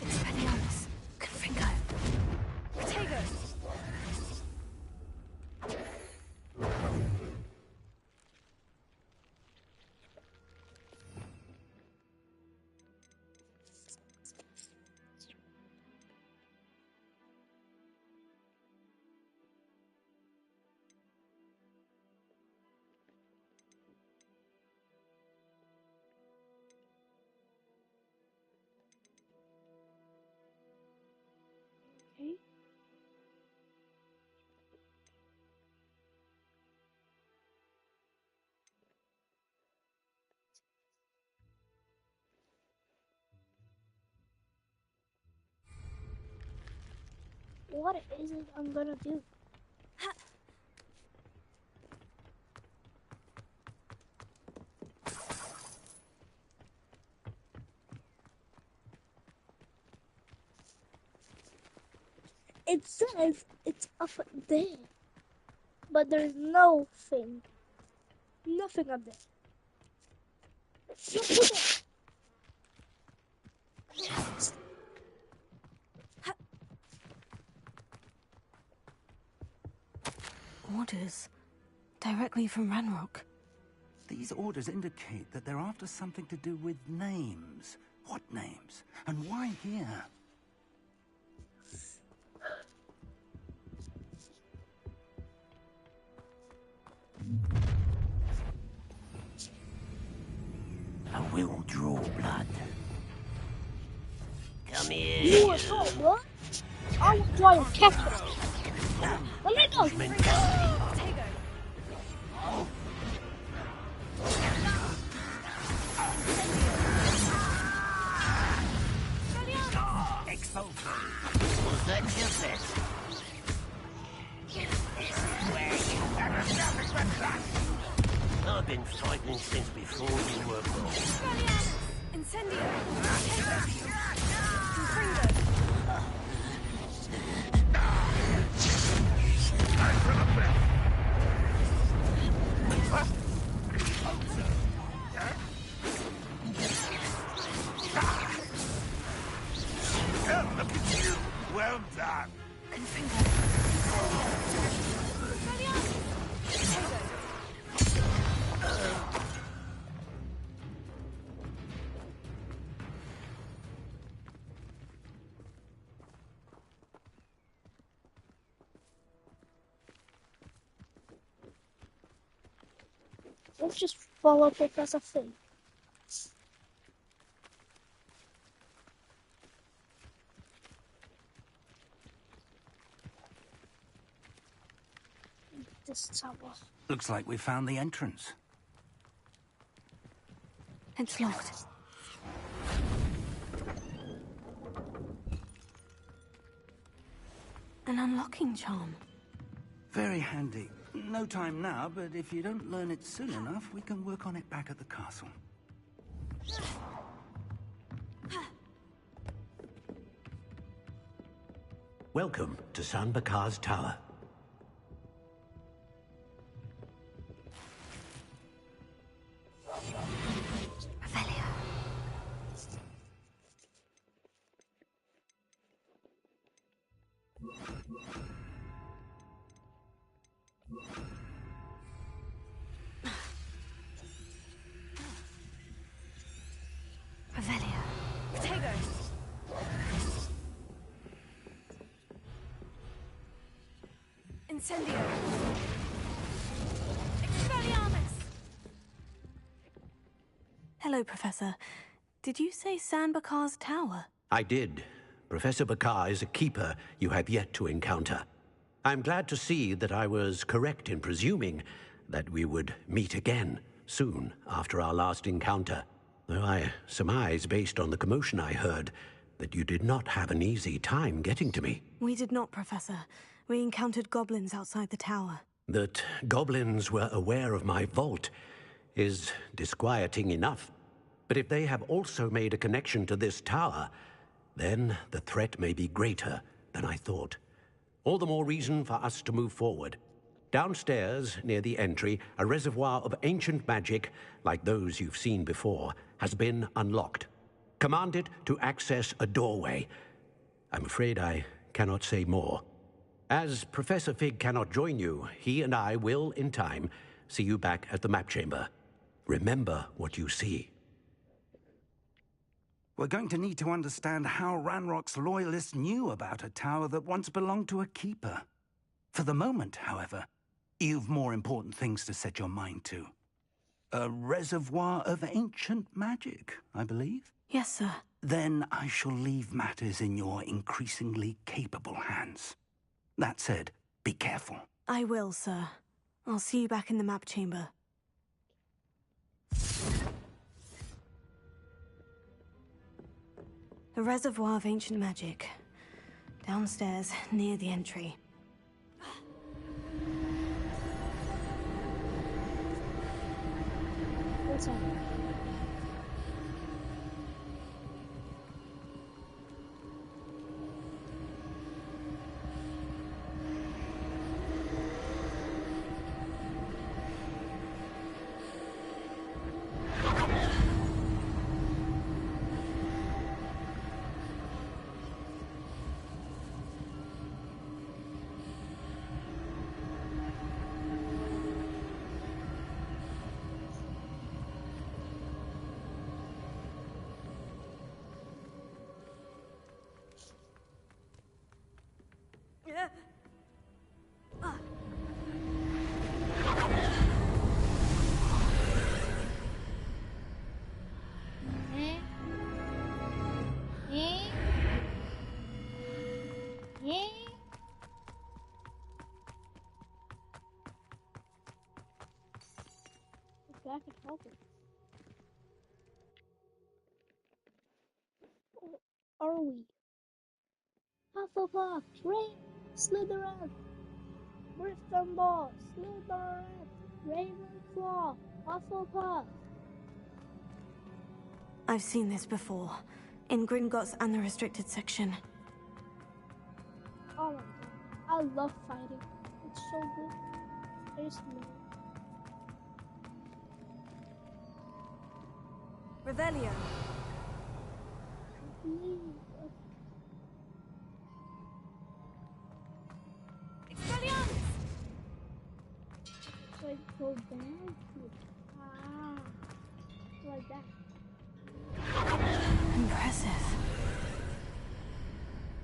Speaker 13: Expelliarmus. Confringo. Protego.
Speaker 1: Okay. What is it I'm gonna do? It says it's up there, but there's nothing up there. Look at it.
Speaker 2: Orders directly from Ranrock.
Speaker 9: These orders indicate that they're after something to do with names. What names? And why here?
Speaker 16: I will draw blood. Come here.
Speaker 1: You were told what? I will draw your capital. Let me go.
Speaker 16: Was that just it? This is where you have enough of the crack. I've been fighting since before you were born.
Speaker 13: Incendio. Confringo.
Speaker 16: Look at you. Well done.
Speaker 1: Let's just follow Professor Fig. This tower.
Speaker 9: Looks like we found the entrance.
Speaker 2: It's locked. An unlocking charm.
Speaker 9: Very handy. No time now, but if you don't learn it soon enough, we can work on it back at the castle.
Speaker 10: Welcome to San Bakar's Tower.
Speaker 2: Revelio.
Speaker 7: Potato. Incendio. Expelliarmus.
Speaker 2: Hello, Professor. Did you say San Bakar's Tower?
Speaker 10: I did. Professor Bakar is a keeper you have yet to encounter. I'm glad to see that I was correct in presuming that we would meet again soon after our last encounter. Though I surmise, based on the commotion I heard, that you did not have an easy time getting to me.
Speaker 2: We did not, Professor. We encountered goblins outside the tower.
Speaker 10: That goblins were aware of my vault is disquieting enough. But if they have also made a connection to this tower, then the threat may be greater than I thought. All the more reason for us to move forward. Downstairs, near the entry, a reservoir of ancient magic, like those you've seen before, has been unlocked. Command it to access a doorway. I'm afraid I cannot say more. As Professor Fig cannot join you, he and I will, in time, see you back at the map chamber. Remember what you see.
Speaker 9: We're going to need to understand how Ranrock's loyalists knew about a tower that once belonged to a keeper. For the moment, however, you've more important things to set your mind to. A reservoir of ancient magic, I believe?
Speaker 2: Yes, sir.
Speaker 9: Then I shall leave matters in your increasingly capable hands. That said, be careful.
Speaker 2: I will, sir. I'll see you back in the map chamber. A reservoir of ancient magic. Downstairs, near the entry.
Speaker 1: What's up? I can help it. Or are we? Hufflepuff, Rain, Slytherin, Gryffindor, Slytherin, Ravenclaw, Hufflepuff.
Speaker 2: I've seen this before. In Gringotts and the restricted section.
Speaker 1: Oh my god. I love fighting. It's so good. I just love it.
Speaker 7: Revelio. Expelliarmus.
Speaker 1: Like go down to it. Ah, like that.
Speaker 2: Impressive.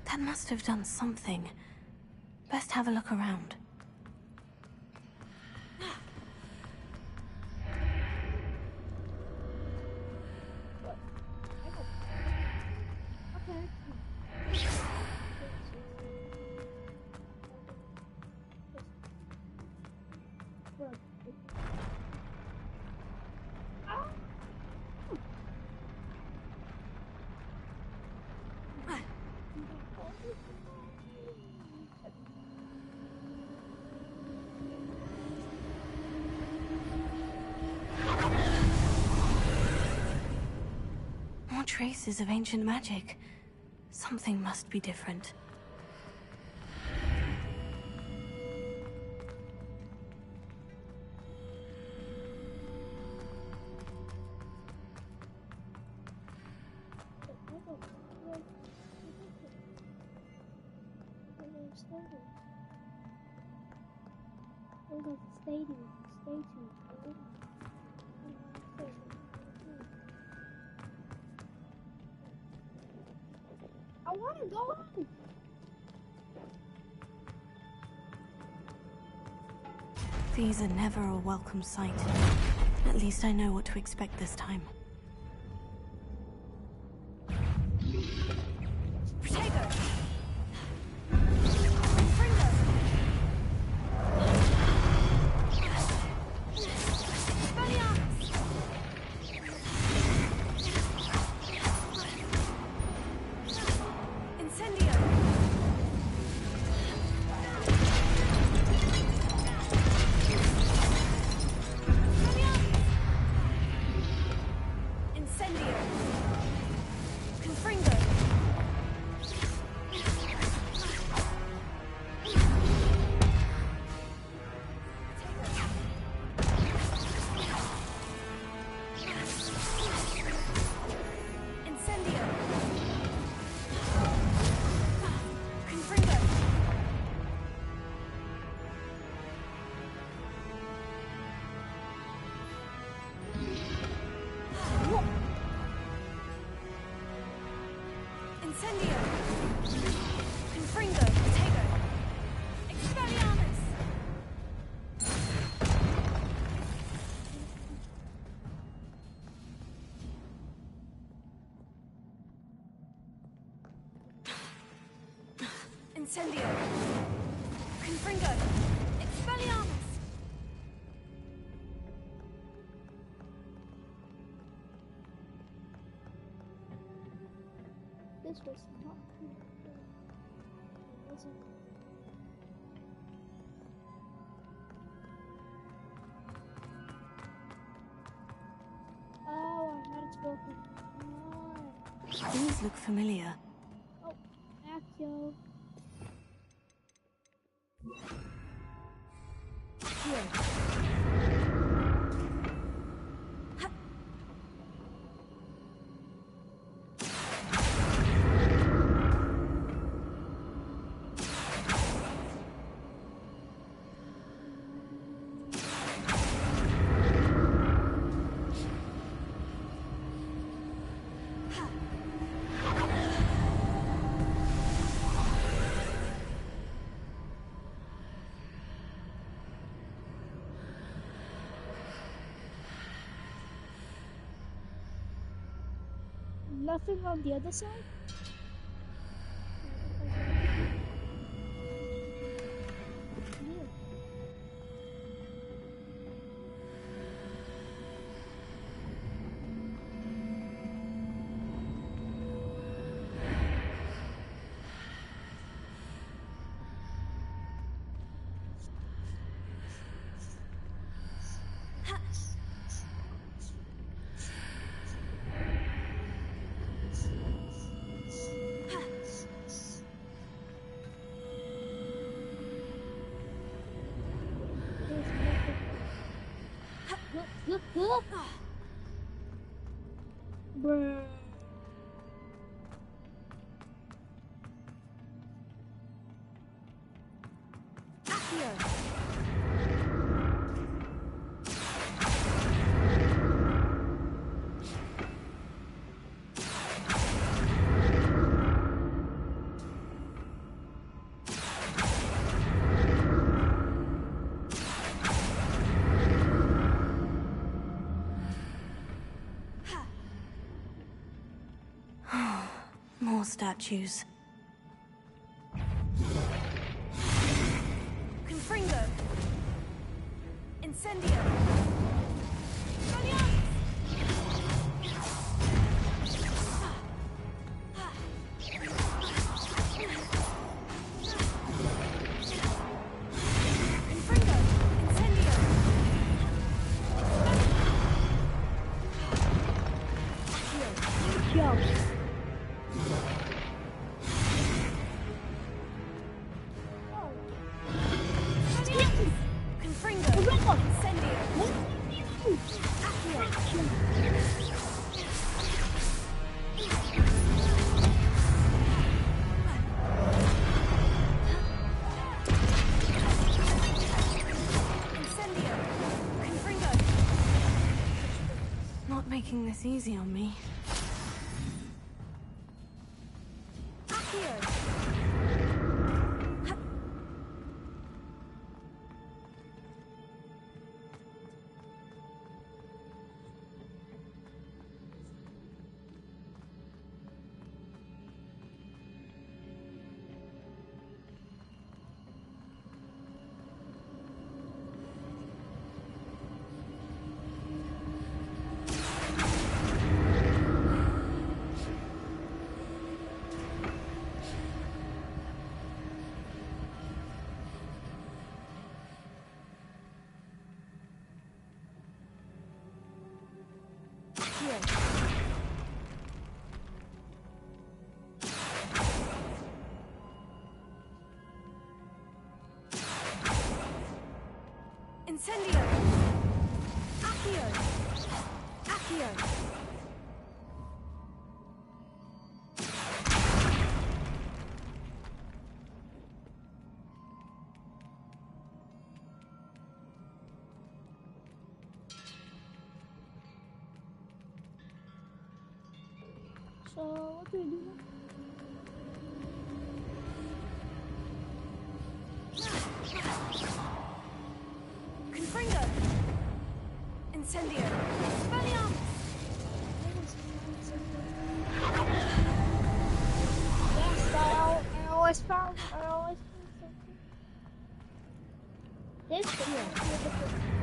Speaker 2: That must have done something. Best have a look around. traces of ancient magic. Something must be different.
Speaker 1: I want to go on.
Speaker 2: These are never a welcome sight. At least I know what to expect this time.
Speaker 13: Incendio! Confringo! Expelliarmus!
Speaker 1: This was not good. It wasn't. Oh, I had it broken.
Speaker 2: These look familiar.
Speaker 1: Oh, Accio. Nothing on the other side? Bruh.
Speaker 2: More statues.
Speaker 13: Confringo! Incendio!
Speaker 1: Yo.
Speaker 2: Not making this easy on me.
Speaker 13: Incendio! Accio! Accio!
Speaker 1: So, what do we do now?
Speaker 13: Confringo! Incendio! Expelliarmus!
Speaker 1: Yes, I always found something. This thing.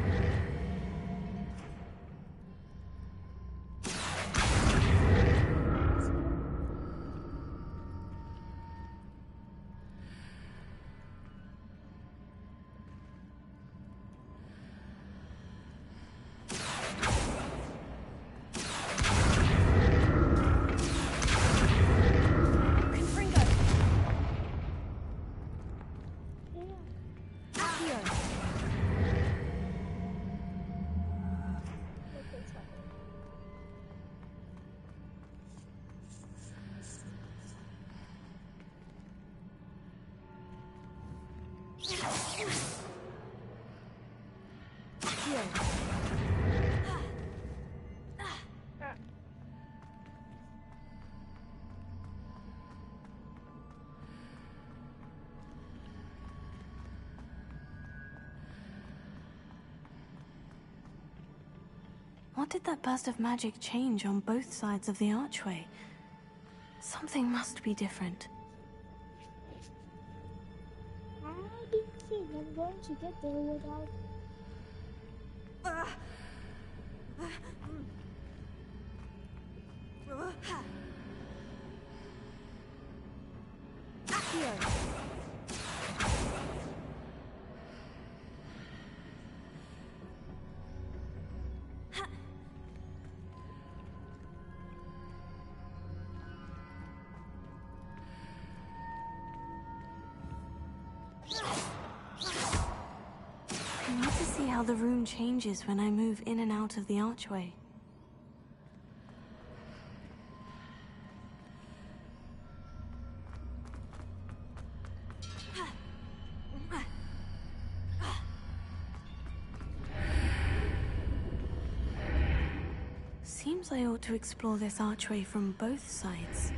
Speaker 2: What did that burst of magic change on both sides of the archway? Something must be different.
Speaker 1: How do you think I'm going to get there without...
Speaker 2: I need to see how the room changes when I move in and out of the archway. Seems I ought to explore this archway from both sides.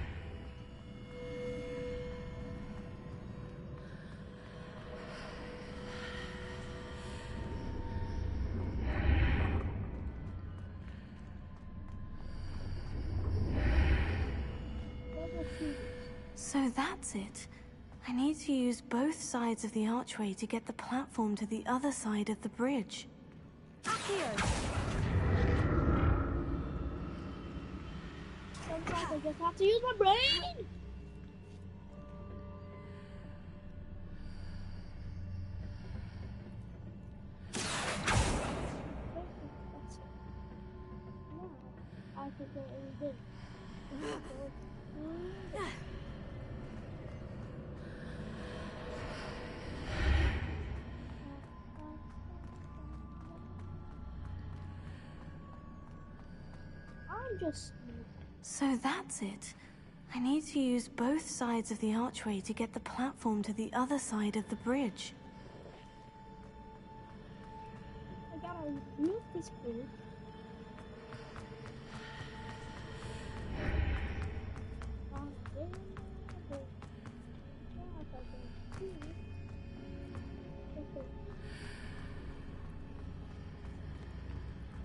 Speaker 2: So that's it. I need to use both sides of the archway to get the platform to the other side of the bridge.
Speaker 1: Sometimes I just have to use my brain! I think I already did. I'm just...
Speaker 2: So that's it. I need to use both sides of the archway to get the platform to the other side of the bridge.
Speaker 1: I gotta move this bridge.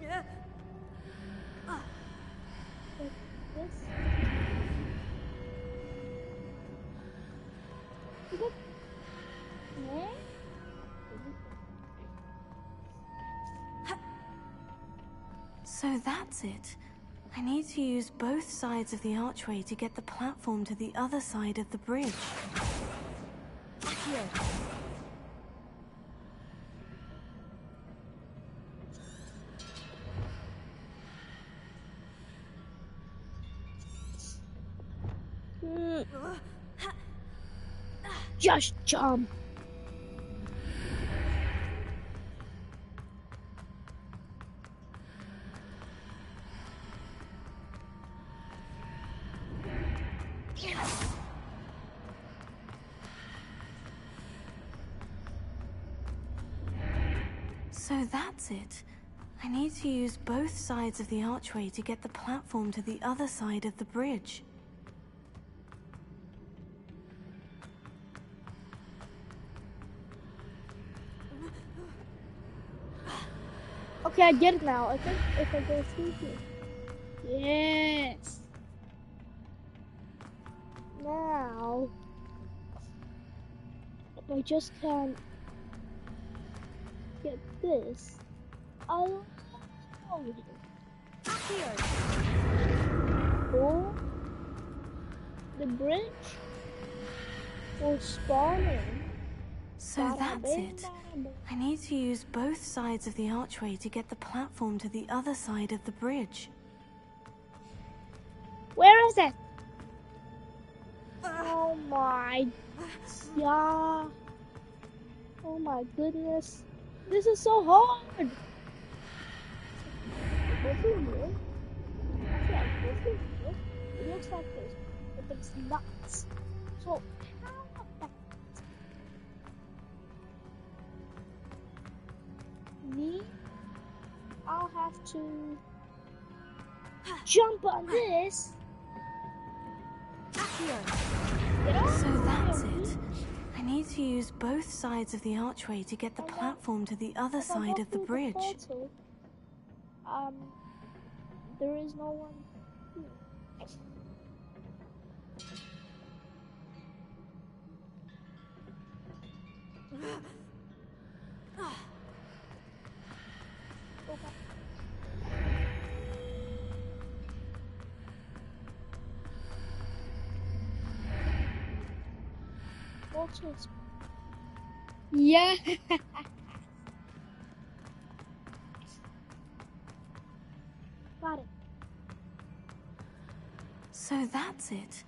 Speaker 7: Yeah.
Speaker 1: This.
Speaker 2: So that's it. I need to use both sides of the archway to get the platform to the other side of the bridge.
Speaker 7: Here.
Speaker 1: Just jump.
Speaker 2: So that's it. I need to use both sides of the archway to get the platform to the other side of the bridge.
Speaker 1: Okay, I get it now. I think if I go through here. Yes. Now, if I just can't get this, I'll over here. Or the bridge will spawn in.
Speaker 2: So that's it. I need to use both sides of the archway to get the platform to the other side of the bridge.
Speaker 1: Where is it? Oh my god. Oh my goodness. This is so hard. Go through here. Actually, I go through here. It looks like this, but it's not. So, how about me? I'll have to jump on this.
Speaker 2: So that's it. I need to use both sides of the archway to get the platform to the other side of the bridge.
Speaker 1: There is no one here. Yeah. Got it.
Speaker 2: So that's it.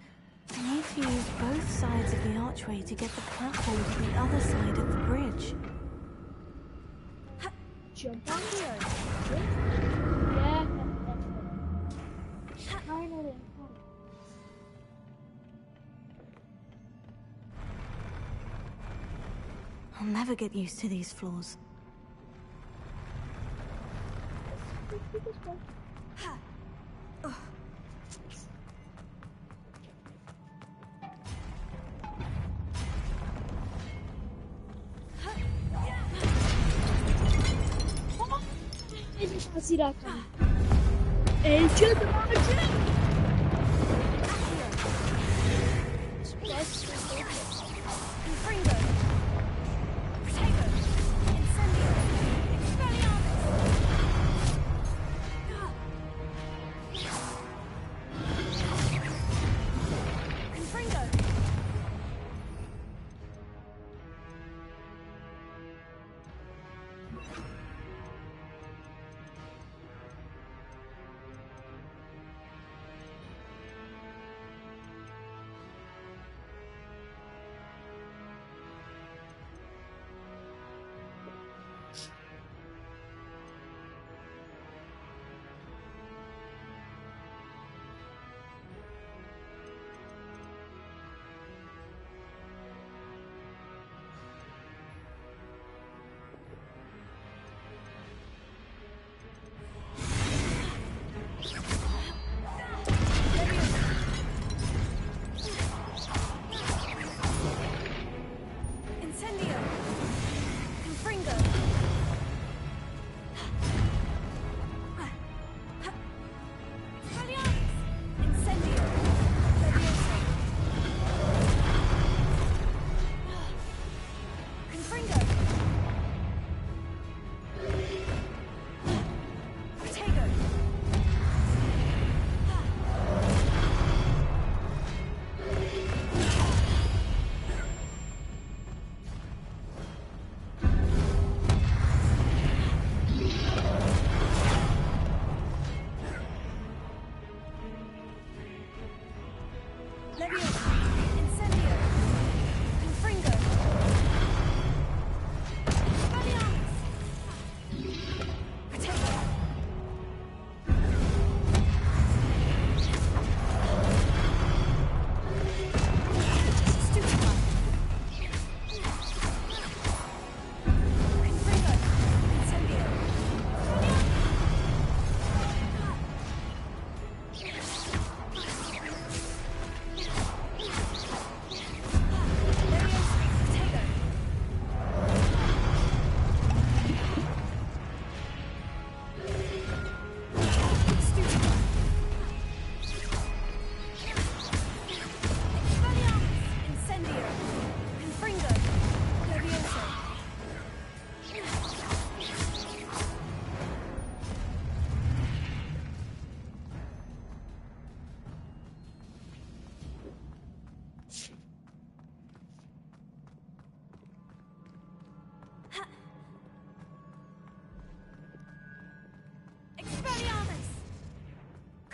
Speaker 2: I need to use both sides of the archway to get the platform to the other side of the bridge.
Speaker 1: Jump on here. Yeah. Finally.
Speaker 2: I'll never get used to these floors.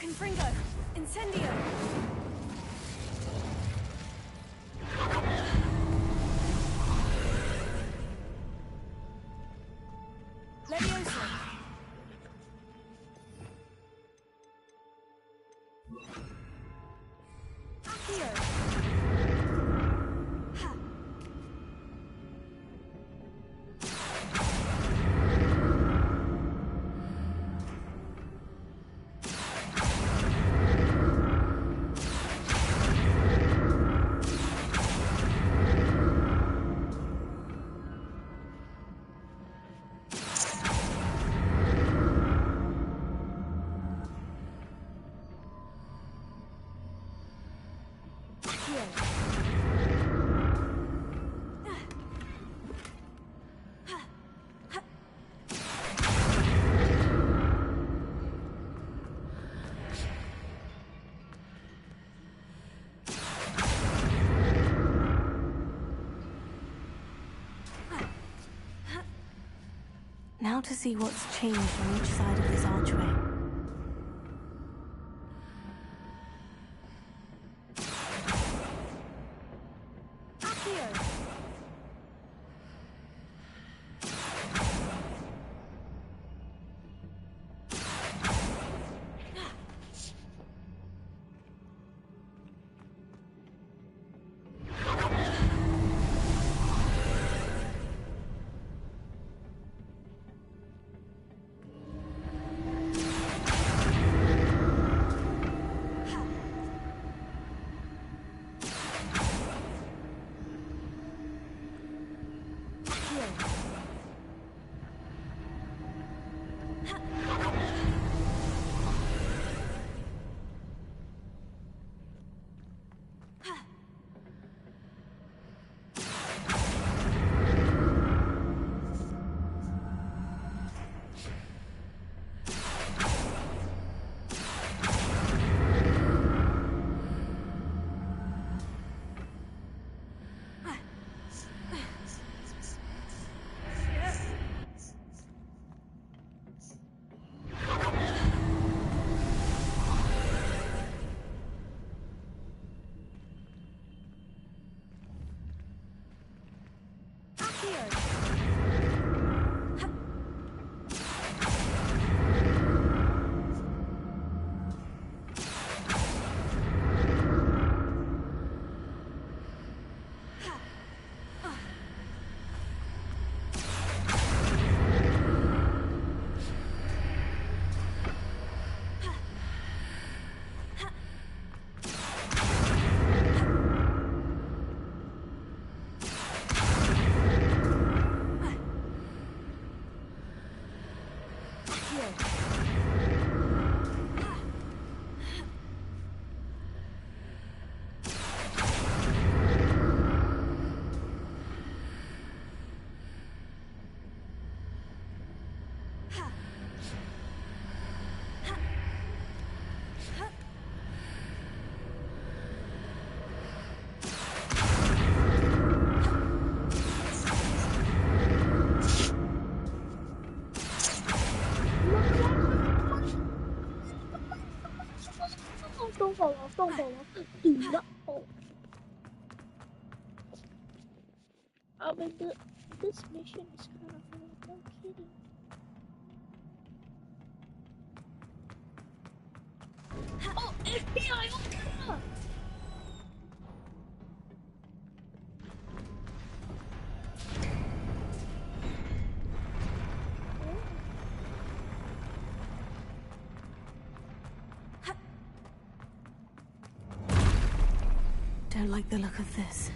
Speaker 13: Confringo! Incendio! Levioso! Accio! Ha!
Speaker 2: Now to see what's changed on each side of this archway.
Speaker 1: Don't fall off, don't fall off. Do not fall. I mean, this mission is kind of hard, no kidding. Oh, FBI, open up!
Speaker 2: Don't like the look of this.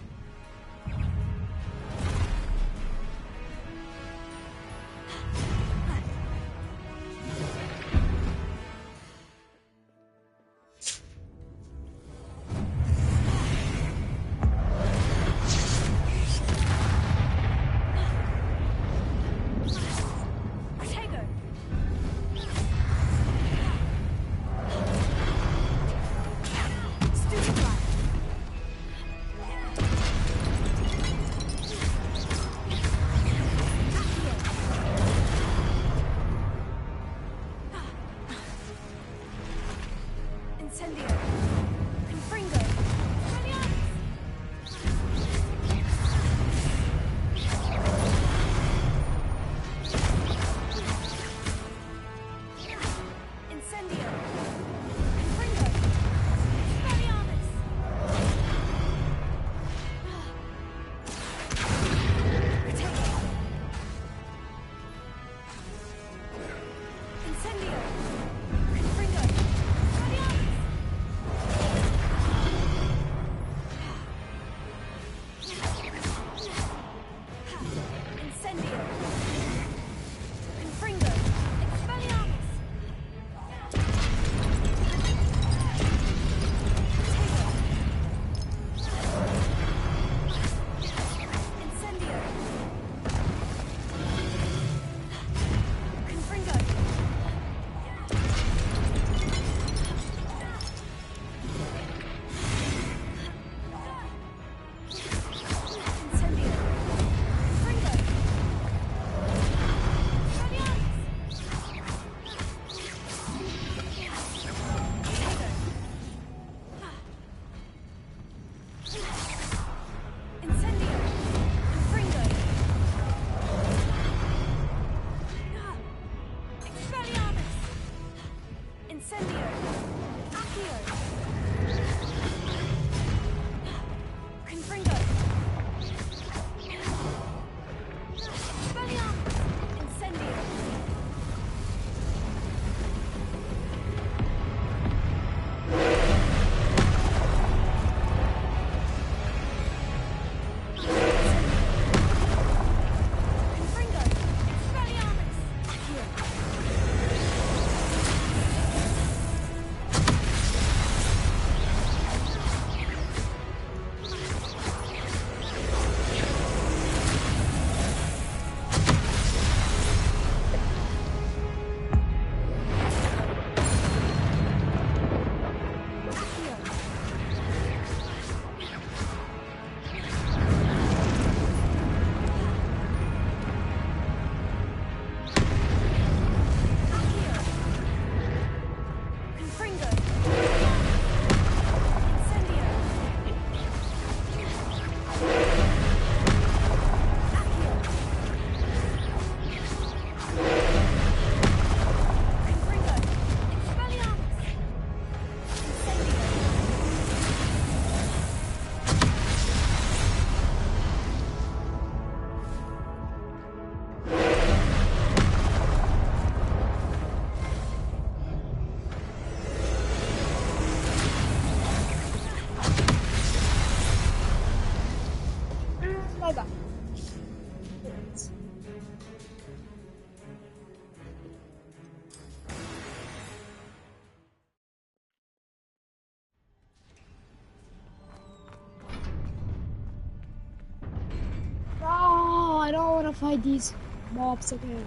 Speaker 1: wanna fight these mobs again.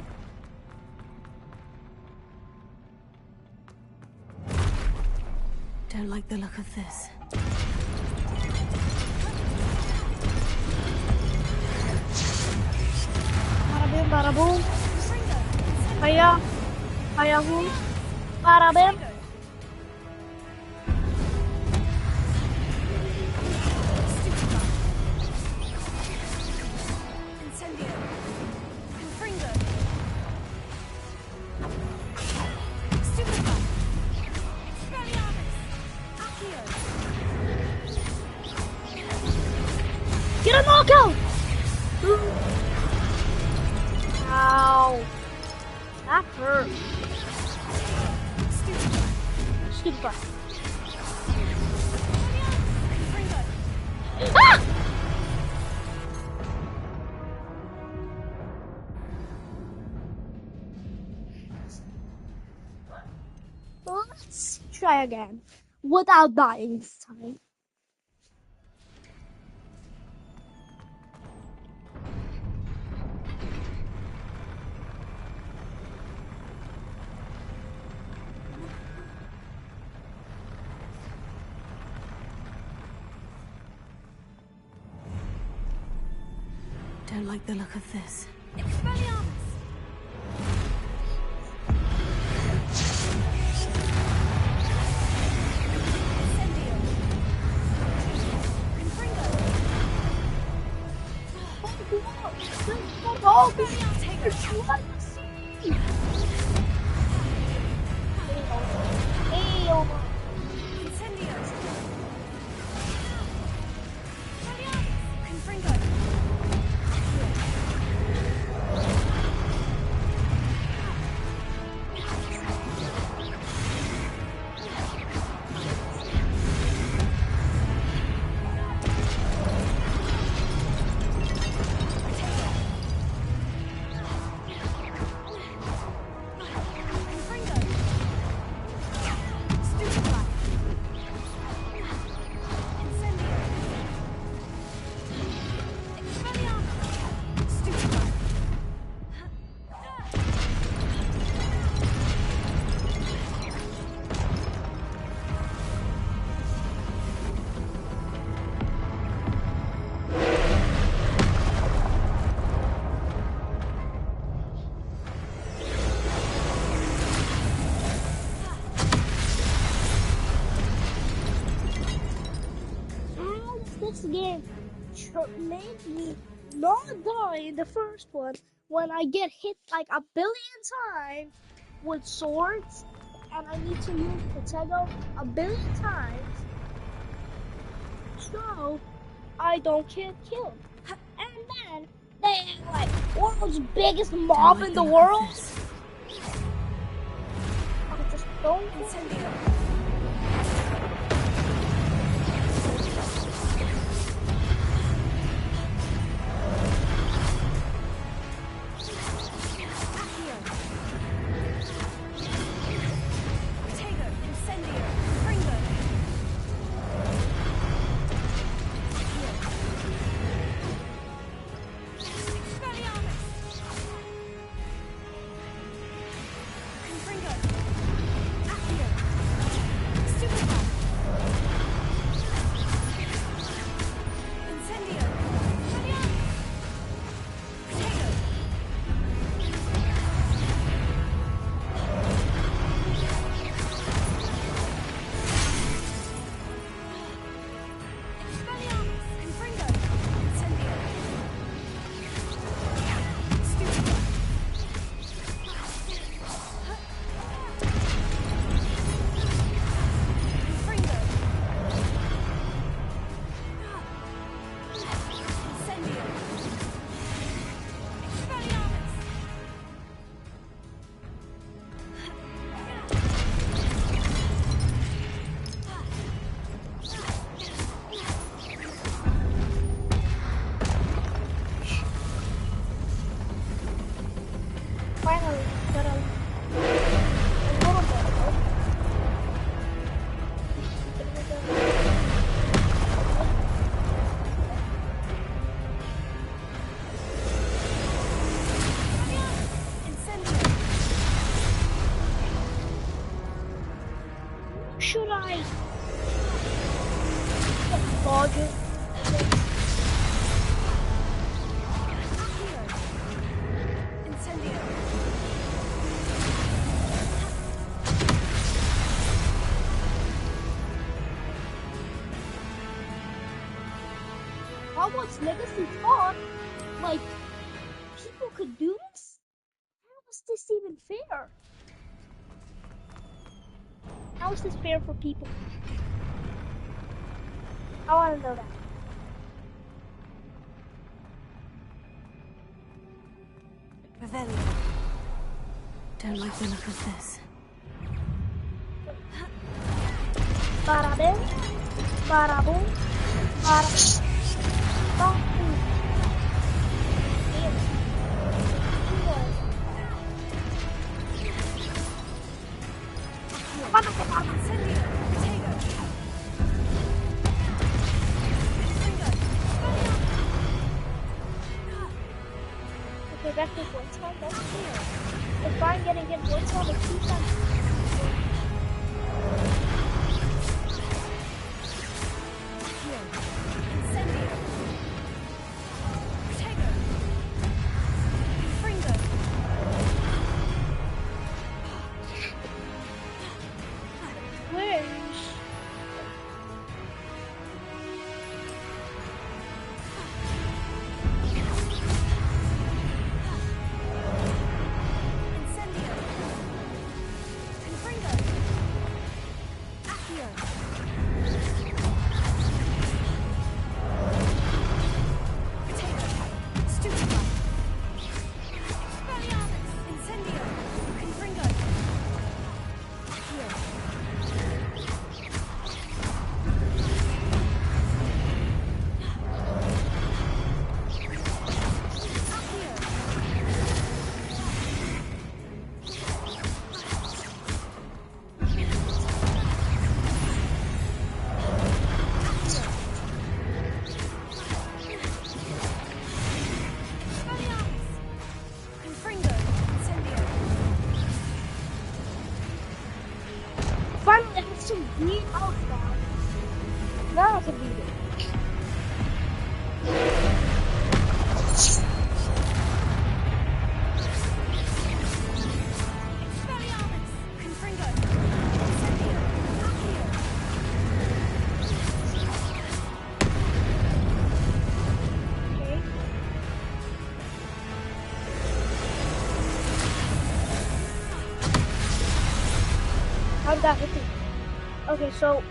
Speaker 2: Don't like the look of this.
Speaker 1: Bada bim, bada boom. Hiya. Hiya, boom. Bada bim. Get a knockout! Ow. That hurt. Stupid. Ah! Let's try again. Without dying this time.
Speaker 2: Don't like the look of this.
Speaker 1: Game made me not die in the first one when I get hit like a billion times with swords and I need to use Potato a billion times so I don't get killed. And then they have like world's biggest mob in the world. I just don't should I dodge it? Hogwarts Legacy thought, like, people could do this? How is this even fair? How is this fair for people? I want to know that.
Speaker 2: Revelio. Don't like the look of this.
Speaker 1: Bada bing, bada boom, bada boom. Okay, that was one time, that's fair. If I'm getting hit one time or two times. Finally, I have some green outbound. Now I can beat it. How'd that hit me? Okay, so...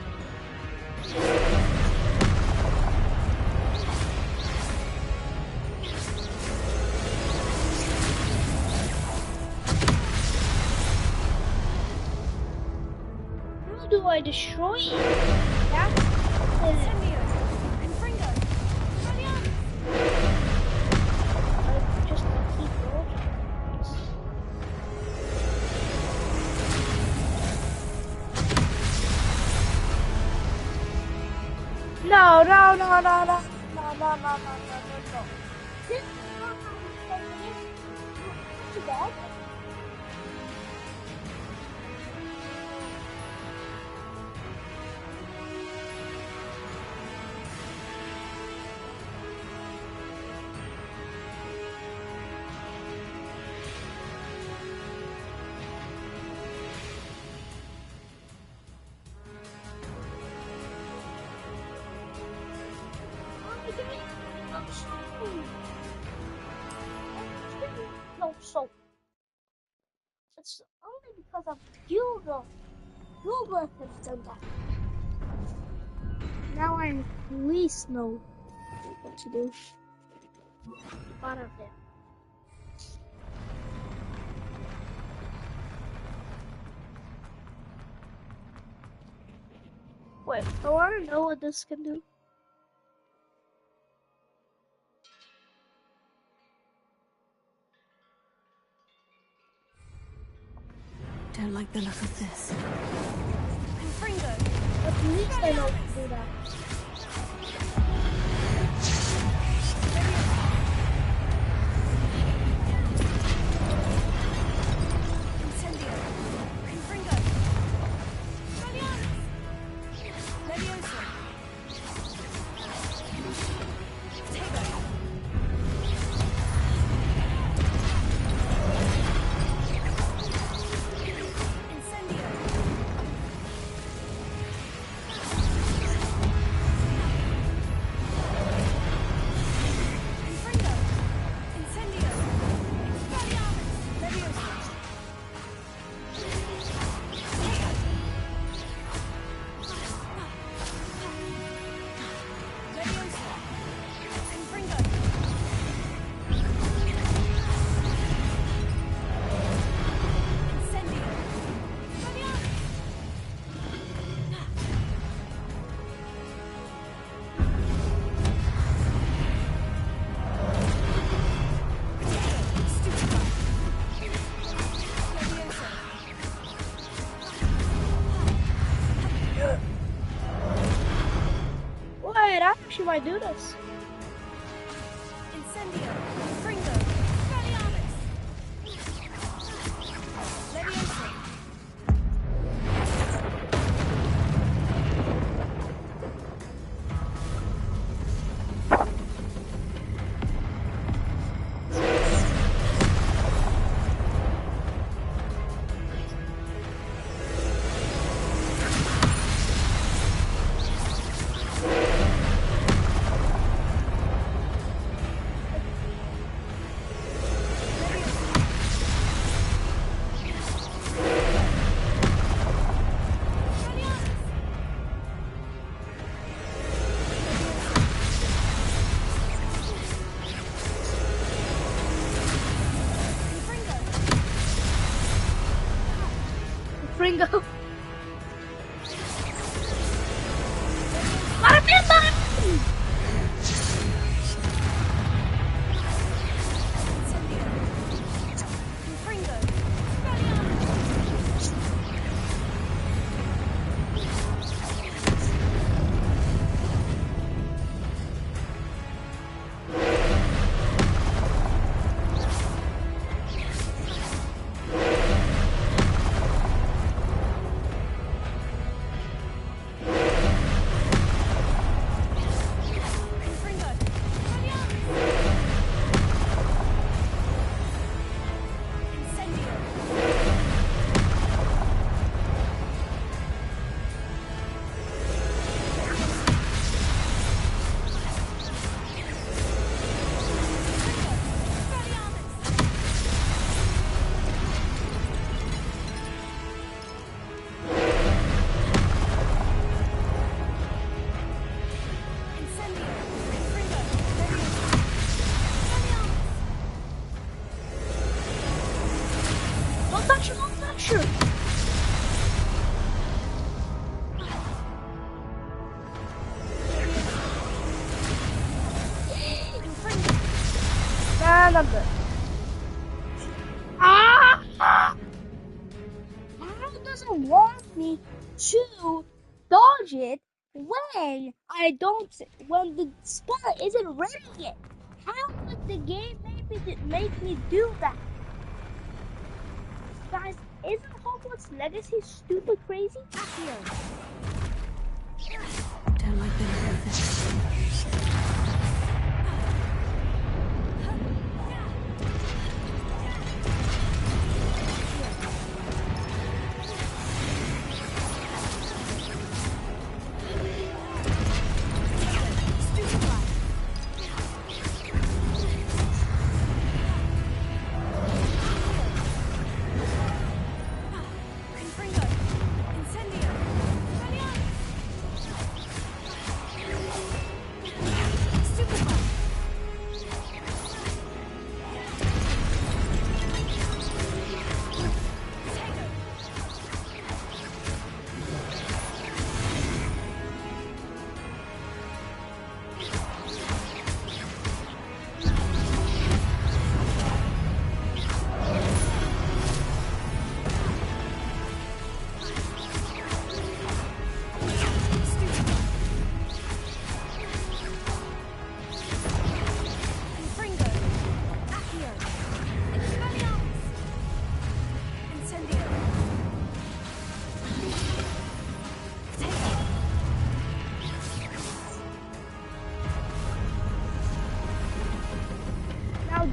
Speaker 1: how do I destroy it? That's I just keep rolling. No. This is not how we play this. Too bad. No soul. It's only because of Hugo. Hugo has done that. Now I at least know what to do. Out of there. Wait, I want to know what this can do.
Speaker 2: Don't like the look of this.
Speaker 1: At least I know how to do that. actually might do this.
Speaker 7: Incendio, Fringo, Expelliarmus. Leviosa.
Speaker 1: Fringo. Let him in, let him in! And I'm good. How does it want me to dodge it when when the spell isn't ready yet? How would the game make me do that? Guys, isn't Hogwarts Legacy stupid crazy?
Speaker 2: Don't like the look of this.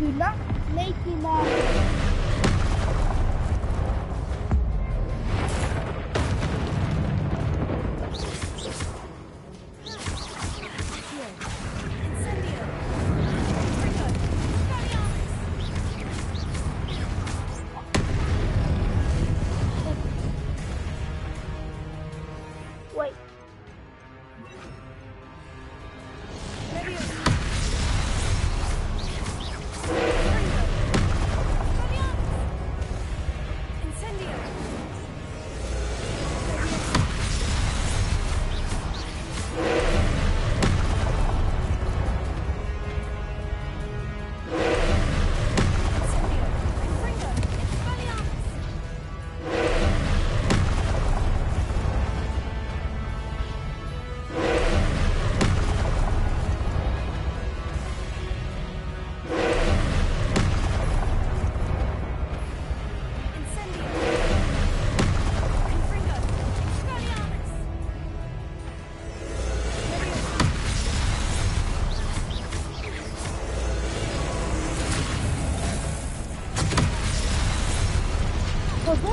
Speaker 1: Do not make me mad. Wait.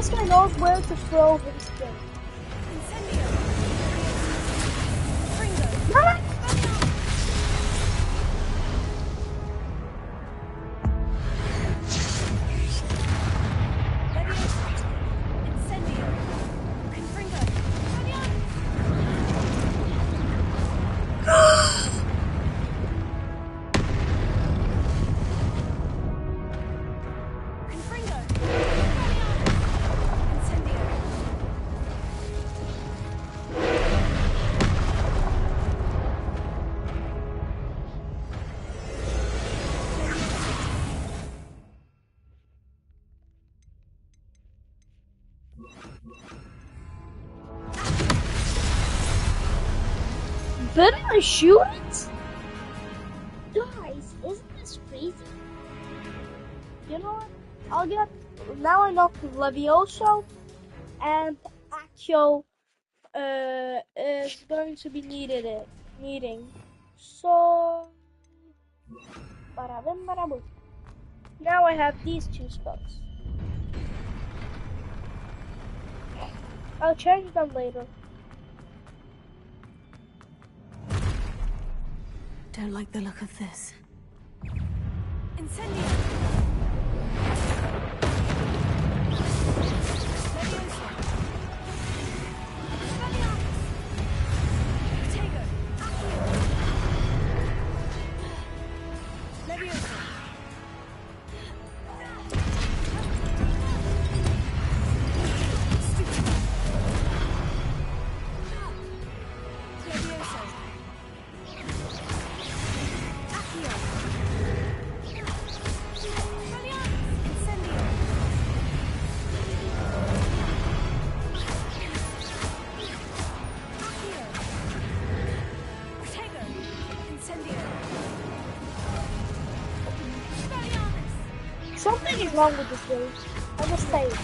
Speaker 1: This guy knows where to throw his thing. Better I shoot it? Guys, isn't this crazy? You know what? I'll get... Now I know Levioso and Accio is going to be needing. So... Barabim, barabum. Now I have these two spells. I'll change them later.
Speaker 2: Don't like the look of this.
Speaker 13: Incendio!
Speaker 1: Something is wrong with this game. I must say it.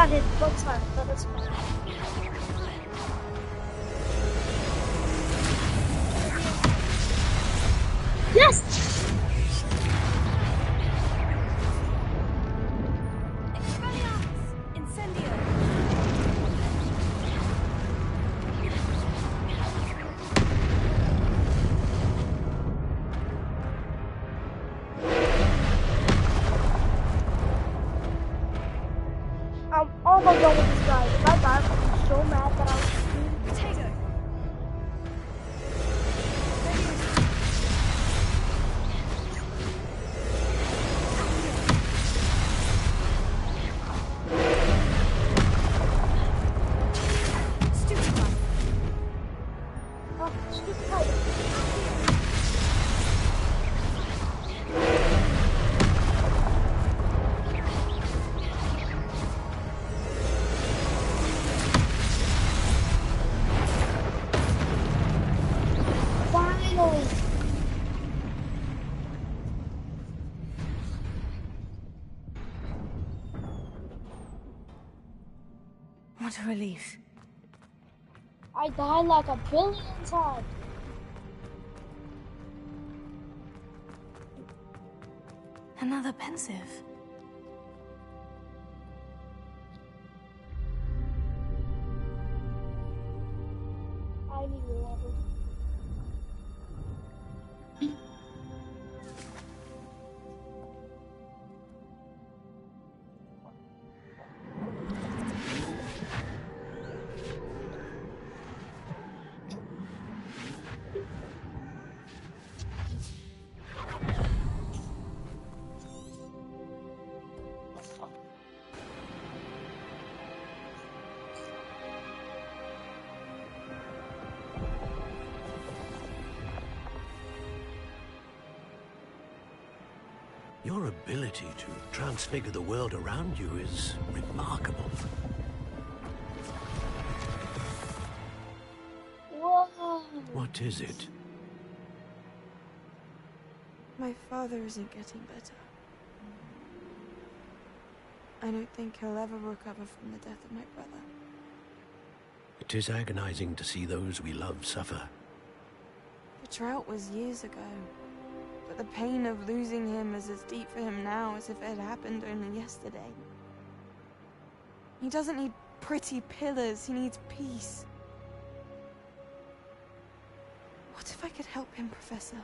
Speaker 1: got hit one time, but that's fine. Yes! I'm almost done with this guy. If I die, I'm so mad that I was shooting. Potato. Stupid guy. Oh, stupid guy. Finally!
Speaker 2: What a relief.
Speaker 1: I died like a billion times.
Speaker 2: Another pensive.
Speaker 1: I need water.
Speaker 10: Your ability to transfigure the world around you is remarkable.
Speaker 1: Whoa!
Speaker 10: What is it?
Speaker 2: My father isn't getting better. I don't think he'll ever recover from the death of my brother.
Speaker 10: It is agonizing to see those we love suffer.
Speaker 2: The drought was years ago. But the pain of losing him is as deep for him now as if it had happened only yesterday. He doesn't need pretty pillars, he needs peace. What if I could help him, Professor?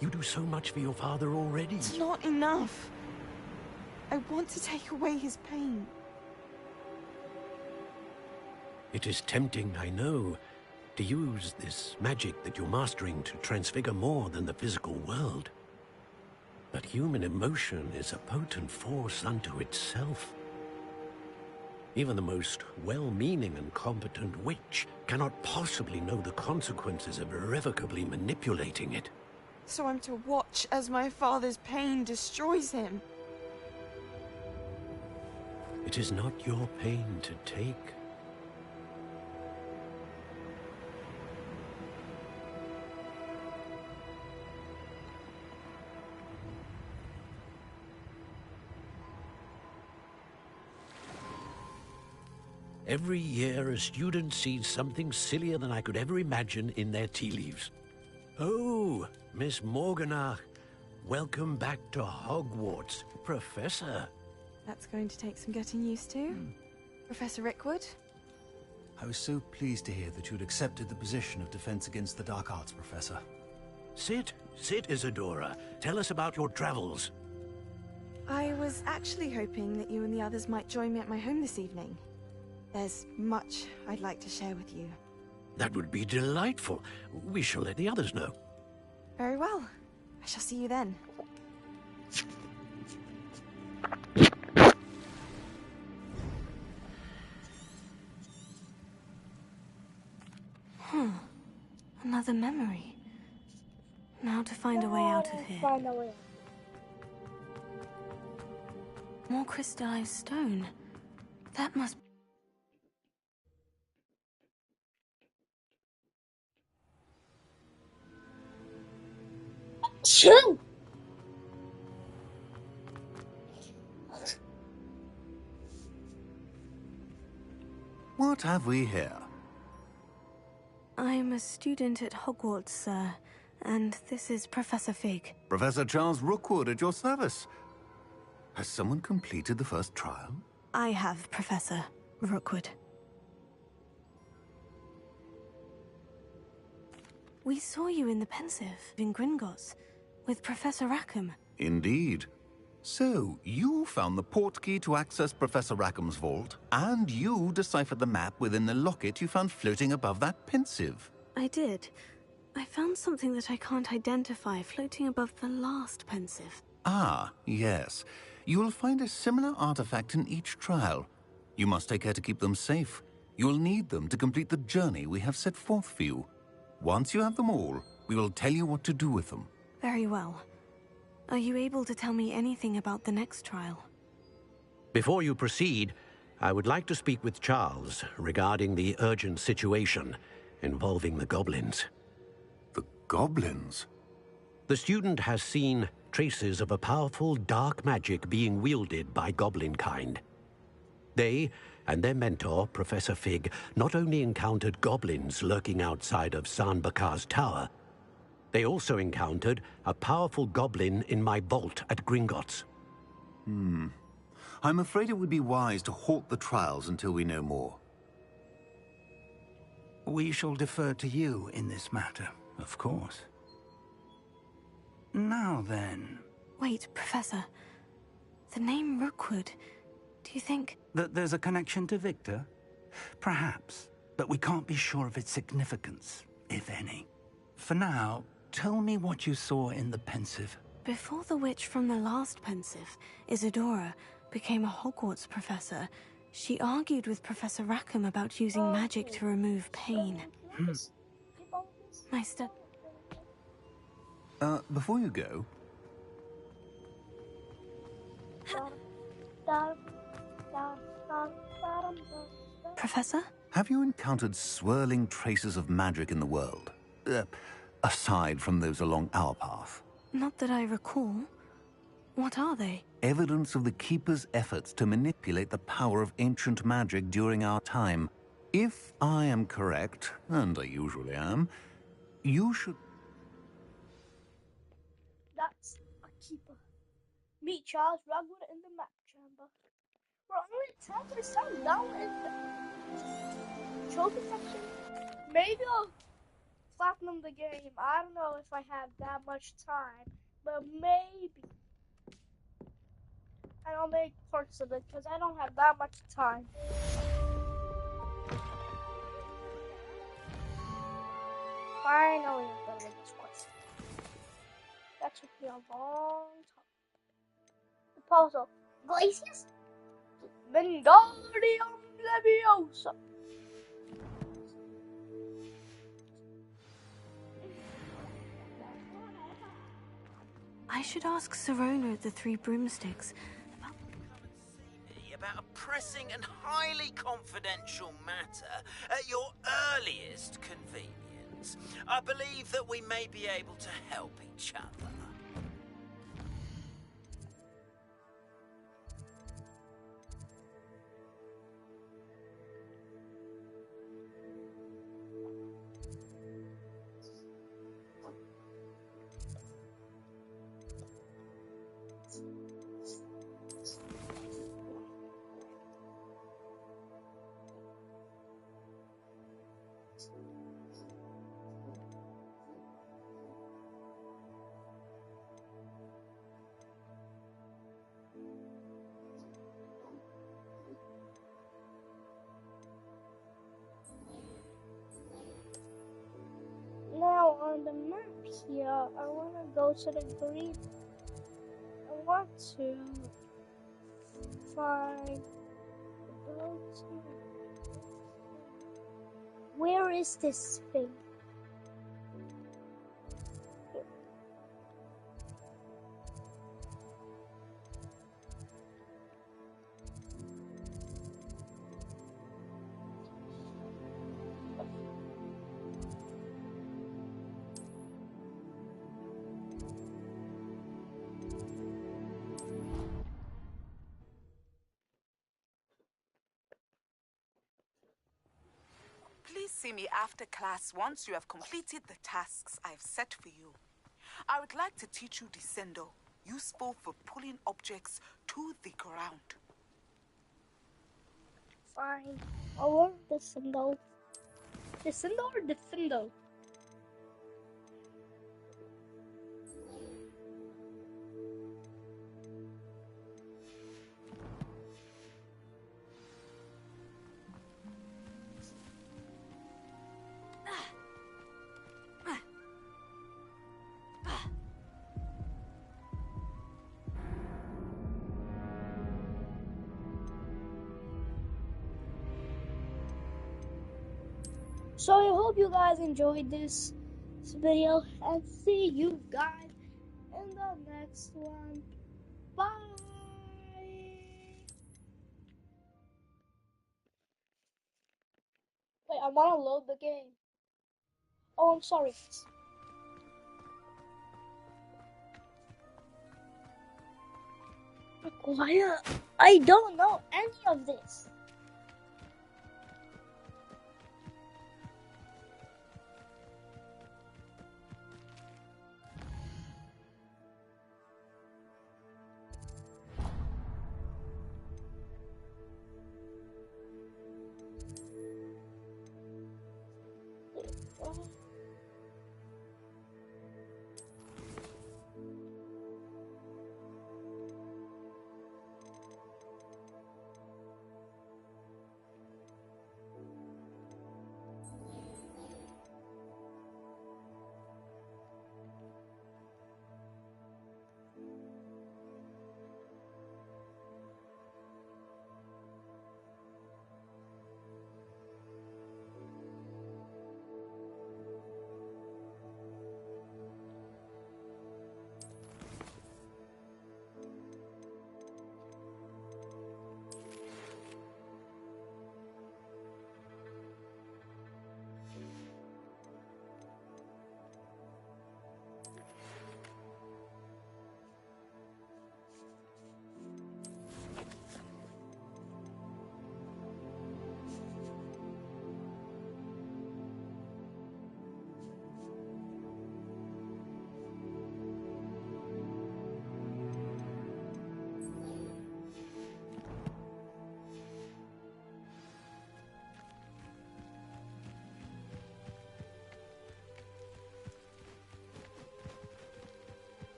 Speaker 10: You do so much for your father already.
Speaker 2: It's not enough. I want to take away his pain.
Speaker 10: It is tempting, I know, to use this magic that you're mastering to transfigure more than the physical world. But human emotion is a potent force unto itself. Even the most well-meaning and competent witch cannot possibly know the consequences of irrevocably manipulating it.
Speaker 2: So I'm to watch as my father's pain destroys him.
Speaker 10: It is not your pain to take. Every year, a student sees something sillier than I could ever imagine in their tea leaves. Oh, Miss Morganach, welcome back to Hogwarts, Professor.
Speaker 2: That's going to take some getting used to. Professor Rickwood?
Speaker 17: I was so pleased to hear that you'd accepted the position of Defense Against the Dark Arts, Professor.
Speaker 10: Sit, Isadora. Tell us about your travels.
Speaker 2: I was actually hoping that you and the others might join me at my home this evening. There's much I'd like to share with you.
Speaker 10: That would be delightful. We shall let the others know.
Speaker 2: Very well. I shall see you then. Another memory. Now to find a way out of here.
Speaker 1: Find a way out.
Speaker 2: More crystallized stone. That must...
Speaker 1: Shoo!
Speaker 9: What have we here?
Speaker 2: I'm a student at Hogwarts, sir, and this is Professor Fig.
Speaker 9: Professor Charles Rookwood at your service. Has someone completed the first trial?
Speaker 2: I have, Professor Rookwood. We saw you in the Pensive, in Gringotts, with Professor Rackham.
Speaker 9: Indeed. So, you found the portkey to access Professor Rackham's vault, and you deciphered the map within the locket you found floating above that Pensive.
Speaker 2: I did. I found something that I can't identify floating above the last Pensive.
Speaker 9: Ah, yes. You will find a similar artifact in each trial. You must take care to keep them safe. You will need them to complete the journey we have set forth for you. Once you have them all, we will tell you what to do with them.
Speaker 2: Very well. Are you able to tell me anything about the next trial?
Speaker 10: Before you proceed, I would like to speak with Charles regarding the urgent situation involving the goblins.
Speaker 9: The goblins?
Speaker 10: The student has seen traces of a powerful dark magic being wielded by goblin kind. They and their mentor, Professor Fig, not only encountered goblins lurking outside of San Bakar's tower, they also encountered a powerful goblin in my vault at Gringotts.
Speaker 9: I'm afraid it would be wise to halt the trials until we know more.
Speaker 17: We shall defer to you in this matter, of course. Now then...
Speaker 2: Wait, Professor. The name Rookwood, do you think...
Speaker 17: That there's a connection to Victor? Perhaps, but we can't be sure of its significance, if any. For now, tell me what you saw in the Pensive.
Speaker 2: Before the witch from the last Pensive, Isadora, became a Hogwarts professor, she argued with Professor Rackham about using magic to remove pain. My step...
Speaker 9: Before you go...
Speaker 2: Professor?
Speaker 9: Have you encountered swirling traces of magic in the world? Aside from those along our path?
Speaker 2: Not that I recall. What are they?
Speaker 9: Evidence of the Keeper's efforts to manipulate the power of ancient magic during our time. If I am correct, and I usually am, you should...
Speaker 1: That's a keeper. Meet Charles Rookwood in the map chamber. We're only 10% down in the trophy section. Maybe I'll platinum the game. I don't know if I have that much time, but maybe. And I'll make parts of it because I don't have that much time. Finally, I'm done with this quest. That took me a long time. The puzzle. Glacius? Wingardium Leviosa.
Speaker 2: I should ask Sirona at the Three Broomsticks.
Speaker 18: About a pressing and highly confidential matter at your earliest convenience. I believe that we may be able to help each other.
Speaker 1: Now on the map here, I want to go to the green. I want to find. Where is this thing?
Speaker 19: see me after class once you have completed the tasks I've set for you. I would like to teach you Descendo, useful for pulling objects to the ground.
Speaker 1: Fine. I want Descendo. Descendo or Defendo? So I hope you guys enjoyed this video, and see you guys in the next one. Bye! Wait, I want to load the game. Oh, I'm sorry. Quiet. I don't know any of this.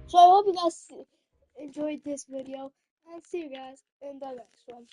Speaker 1: So I hope you guys enjoyed this video, and see you guys in the next one.